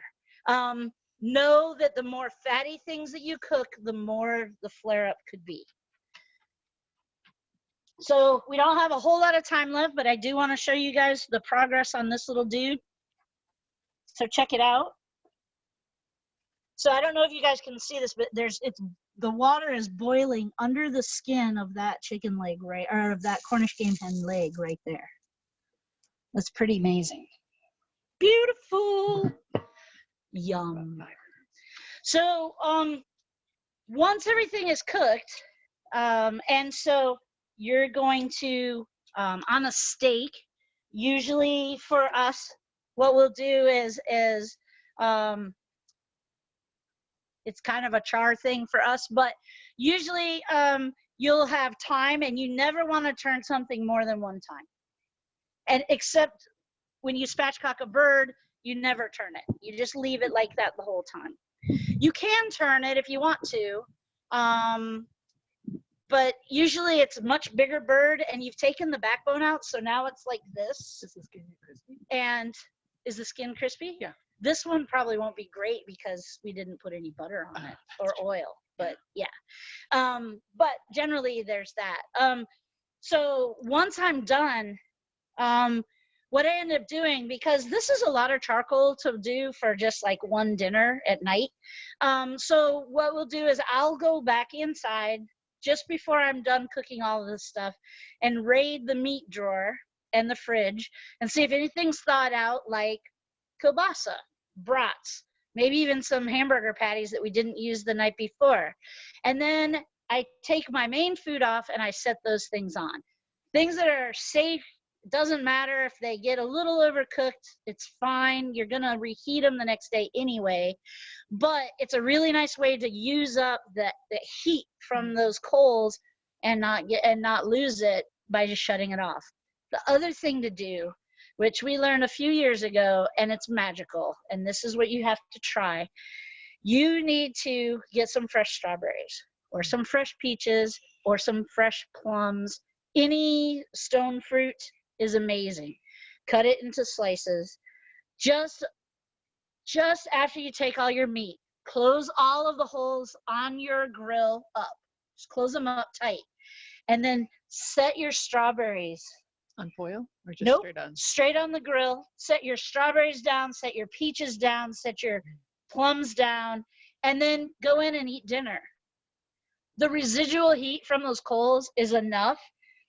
Know that the more fatty things that you cook, the more the flare up could be. So we don't have a whole lot of time left, but I do want to show you guys the progress on this little dude. So check it out. So I don't know if you guys can see this, but the water is boiling under the skin of that chicken leg, right, or of that Cornish game hen leg right there. That's pretty amazing. Beautiful. Yum. So once everything is cooked, and so you're going to on a steak, usually for us, what we'll do is it's kind of a char thing for us, but usually you'll have time, and you never want to turn something more than one time. And except when you spatchcock a bird, you never turn it. You just leave it like that the whole time. You can turn it if you want to, but usually it's a much bigger bird, and you've taken the backbone out, so now it's like this. Is the skin crispy? And is the skin crispy? Yeah. This one probably won't be great because we didn't put any butter on it or oil, but yeah. But generally there's that. So once I'm done, what I end up doing, because this is a lot of charcoal to do for just like one dinner at night. So what we'll do is I'll go back inside just before I'm done cooking all of this stuff and raid the meat drawer and the fridge and see if anything's thawed out, like kielbasa, brats, maybe even some hamburger patties that we didn't use the night before. And then I take my main food off and I set those things on. Things that are safe, it doesn't matter if they get a little overcooked, it's fine. You're gonna reheat them the next day anyway. But it's a really nice way to use up the heat from those coals and not lose it by just shutting it off. The other thing to do, which we learned a few years ago, and it's magical, and this is what you have to try. You need to get some fresh strawberries or some fresh peaches or some fresh plums. Any stone fruit is amazing. Cut it into slices. Just after you take all your meat, close all of the holes on your grill up. Just close them up tight. And then set your strawberries. On foil or just Nope, straight on? Straight on the grill. Set your strawberries down, set your peaches down, set your plums down, and then go in and eat dinner. The residual heat from those coals is enough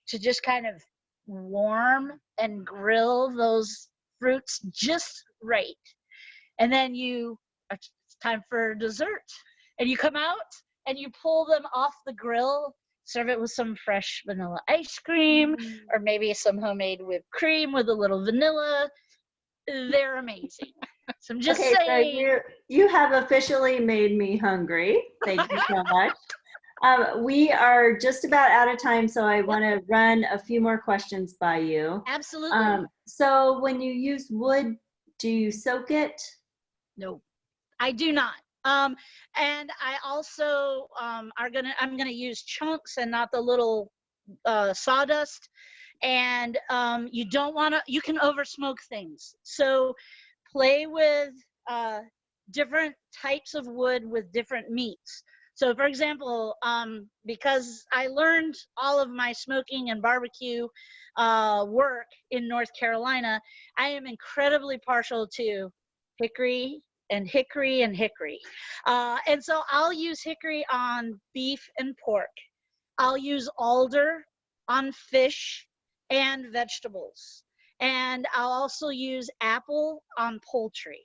to just kind of warm and grill those fruits just right. And then it's time for dessert. And you come out and you pull them off the grill, serve it with some fresh vanilla ice cream, or maybe some homemade whipped cream with a little vanilla. They're amazing. So I'm just saying. So you have officially made me hungry. Thank you so much. We are just about out of time, so I want to run a few more questions by you. Absolutely. So when you use wood, do you soak it? No, I do not. And I also I'm gonna use chunks and not the little sawdust. And you can over smoke things. So play with different types of wood with different meats. So for example, because I learned all of my smoking and barbecue work in North Carolina, I am incredibly partial to hickory and hickory and hickory. And so I'll use hickory on beef and pork. I'll use alder on fish and vegetables. And I'll also use apple on poultry.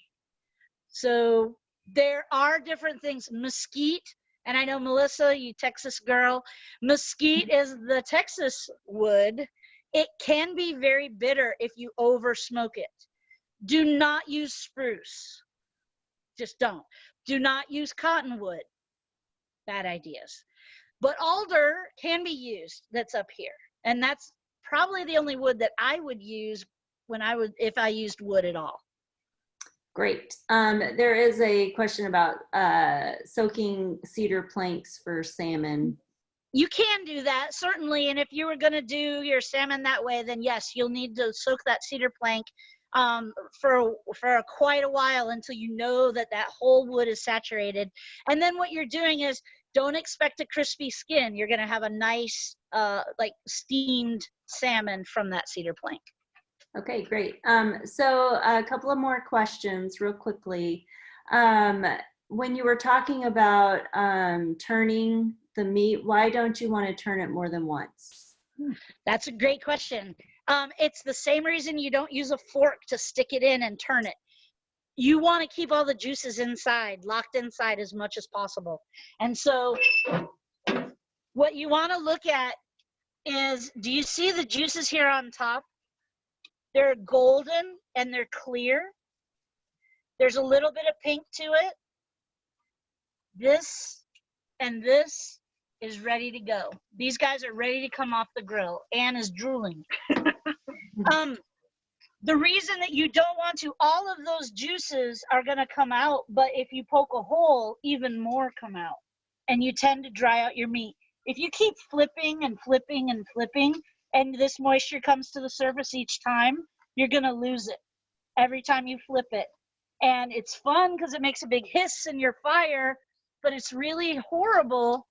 So there are different things. Mesquite, and I know Melissa, you Texas girl, mesquite is the Texas wood. It can be very bitter if you over smoke it. Do not use spruce. Just don't. Do not use cottonwood. Bad ideas. But alder can be used, that's up here. And that's probably the only wood that I would use if I used wood at all. Great. There is a question about soaking cedar planks for salmon. You can do that, certainly. And if you were going to do your salmon that way, then yes, you'll need to soak that cedar plank for quite a while until you know that that whole wood is saturated. And then what you're doing is, don't expect a crispy skin. You're going to have a nice, like steamed salmon from that cedar plank. Okay, great. So a couple of more questions real quickly. When you were talking about turning the meat, why don't you want to turn it more than once? That's a great question. It's the same reason you don't use a fork to stick it in and turn it. You want to keep all the juices inside, locked inside as much as possible. And so what you want to look at is, do you see the juices here on top? They're golden and they're clear. There's a little bit of pink to it. This and this is ready to go. These guys are ready to come off the grill. Anne is drooling. The reason that you don't want to, all of those juices are going to come out, but if you poke a hole, even more come out, and you tend to dry out your meat. If you keep flipping and flipping and flipping, and this moisture comes to the surface each time, you're going to lose it every time you flip it. And it's fun because it makes a big hiss in your fire, but it's really horrible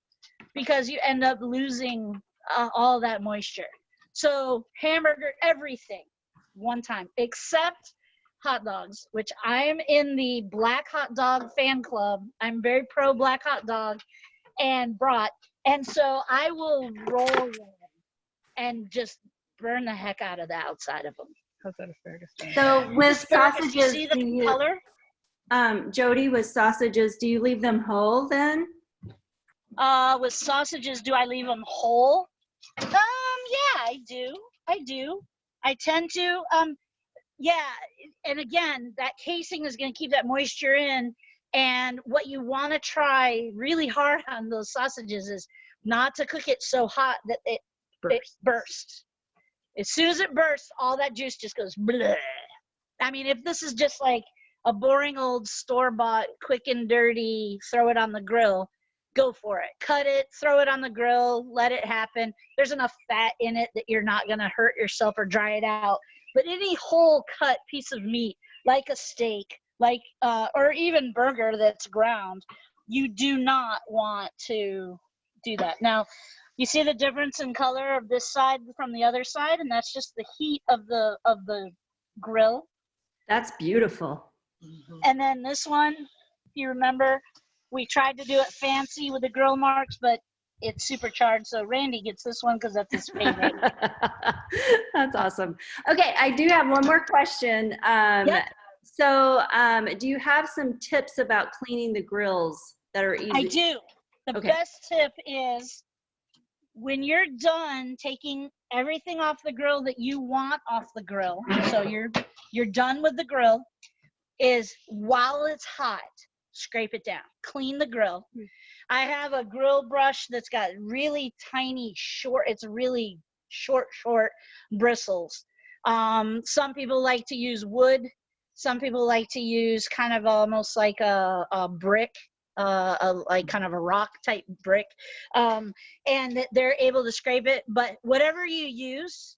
because you end up losing all that moisture. So hamburger, everything, one time, except hot dogs, which I'm in the black hot dog fan club. I'm very pro black hot dog and brat. And so I will roll them and just burn the heck out of the outside of them. How's that asparagus? So with Asparagus, sausages, you see the color? Jodie, with sausages, do you leave them whole then? With sausages, do I leave them whole? Yeah, I do. I tend to, yeah. And again, that casing is going to keep that moisture in. And what you want to try really hard on those sausages is not to cook it so hot that it bursts. As soon as it bursts, all that juice just goes bleh. I mean, if this is just like a boring old store-bought, quick and dirty, throw it on the grill, go for it. Cut it, throw it on the grill, let it happen. There's enough fat in it that you're not going to hurt yourself or dry it out. But any whole cut piece of meat, like a steak, like or even burger that's ground, you do not want to do that. Now, you see the difference in color of this side from the other side, and that's just the heat of the grill. That's beautiful. And then this one, if you remember, we tried to do it fancy with the grill marks, but it's supercharged. So Randy gets this one because that's his favorite. That's awesome. Okay, I do have one more question. Yep. So do you have some tips about cleaning the grills that are easy? I do. The best tip is when you're done taking everything off the grill that you want off the grill, so you're done with the grill, is while it's hot, scrape it down, clean the grill. I have a grill brush that's got really tiny, it's really short bristles. Some people like to use wood. Some people like to use kind of almost like a brick, like kind of a rock type brick, and they're able to scrape it. But whatever you use,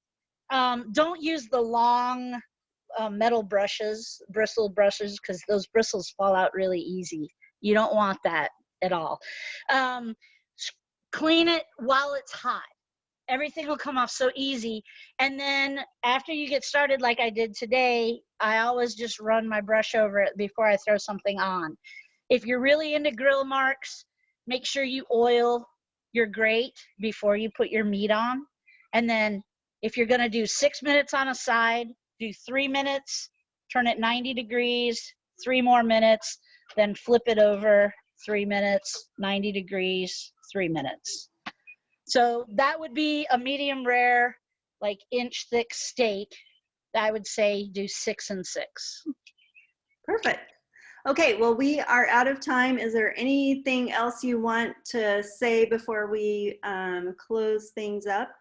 don't use the long metal brushes, bristle brushes, because those bristles fall out really easy. You don't want that at all. Clean it while it's hot. Everything will come off so easy. And then after you get started, like I did today, I always just run my brush over it before I throw something on. If you're really into grill marks, make sure you oil your grate before you put your meat on. And then if you're gonna do 6 minutes on a side, do 3 minutes, turn it 90 degrees, 3 more minutes, then flip it over, 3 minutes, 90 degrees, 3 minutes. So that would be a medium rare, like inch thick steak. I would say do 6 and 6. Perfect. Okay, well, we are out of time. Is there anything else you want to say before we close things up?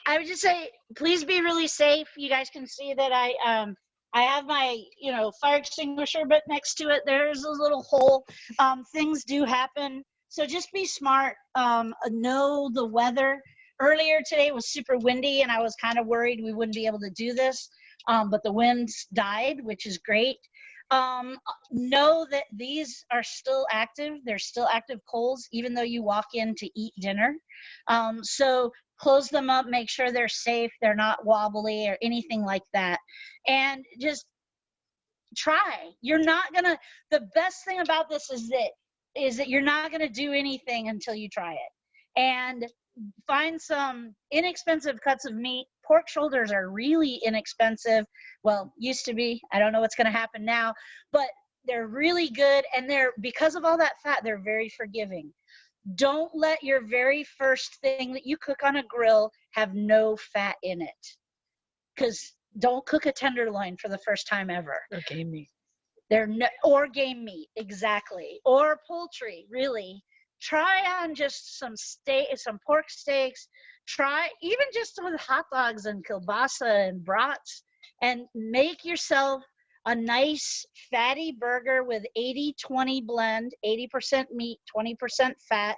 I would just say, please be really safe. You guys can see that I have my, fire extinguisher, but next to it, there's a little hole. Things do happen. So just be smart. Know the weather. Earlier today was super windy, and I was kind of worried we wouldn't be able to do this, but the winds died, which is great. Know that these are still active. They're still active coals, even though you walk in to eat dinner. So close them up, make sure they're safe, they're not wobbly or anything like that. And just try. You're not gonna, the best thing about this is that you're not gonna do anything until you try it. And find some inexpensive cuts of meat. Pork shoulders are really inexpensive. Well, used to be. I don't know what's going to happen now, but they're really good. And they're, because of all that fat, they're very forgiving. Don't let your very first thing that you cook on a grill have no fat in it. Because don't cook a tenderloin for the first time ever. Or game meat. Or game meat, exactly. Or poultry, really. Try on just some pork steaks. Try even just with hot dogs and kielbasa and brats, and make yourself a nice fatty burger with 80-20 blend, 80% meat, 20% fat.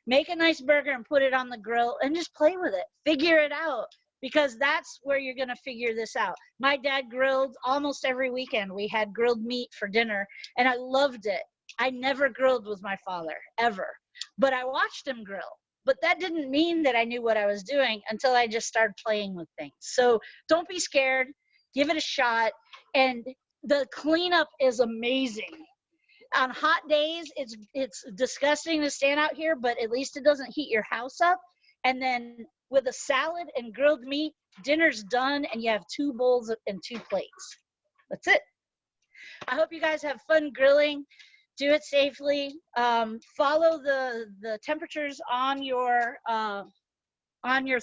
Make a nice burger and put it on the grill and just play with it. Figure it out, because that's where you're going to figure this out. My dad grilled almost every weekend. We had grilled meat for dinner, and I loved it. I never grilled with my father, ever. But I watched him grill. But that didn't mean that I knew what I was doing until I just started playing with things. So don't be scared. Give it a shot. And the cleanup is amazing. On hot days, it's disgusting to stand out here, but at least it doesn't heat your house up. And then with a salad and grilled meat, dinner's done, and you have 2 bowls and 2 plates. That's it. I hope you guys have fun grilling. Do it safely. Follow the temperatures on your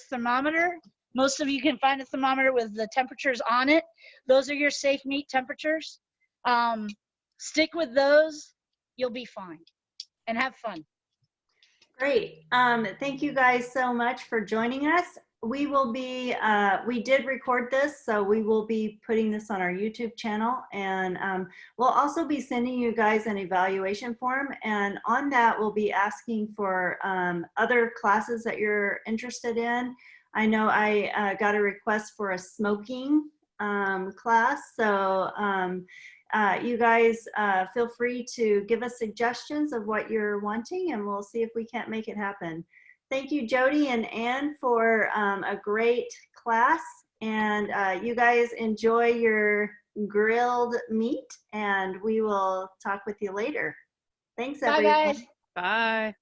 thermometer. Most of you can find a thermometer with the temperatures on it. Those are your safe meat temperatures. Stick with those. You'll be fine. And have fun. Great. Thank you guys so much for joining us. We will be, we did record this, so we will be putting this on our YouTube channel, and we'll also be sending you guys an evaluation form, and on that we'll be asking for other classes that you're interested in. I know I got a request for a smoking class, so you guys feel free to give us suggestions of what you're wanting, and we'll see if we can't make it happen. Thank you, Jodie and Ann, for a great class, and you guys enjoy your grilled meat, and we will talk with you later. Thanks, everyone. Bye, guys. Bye.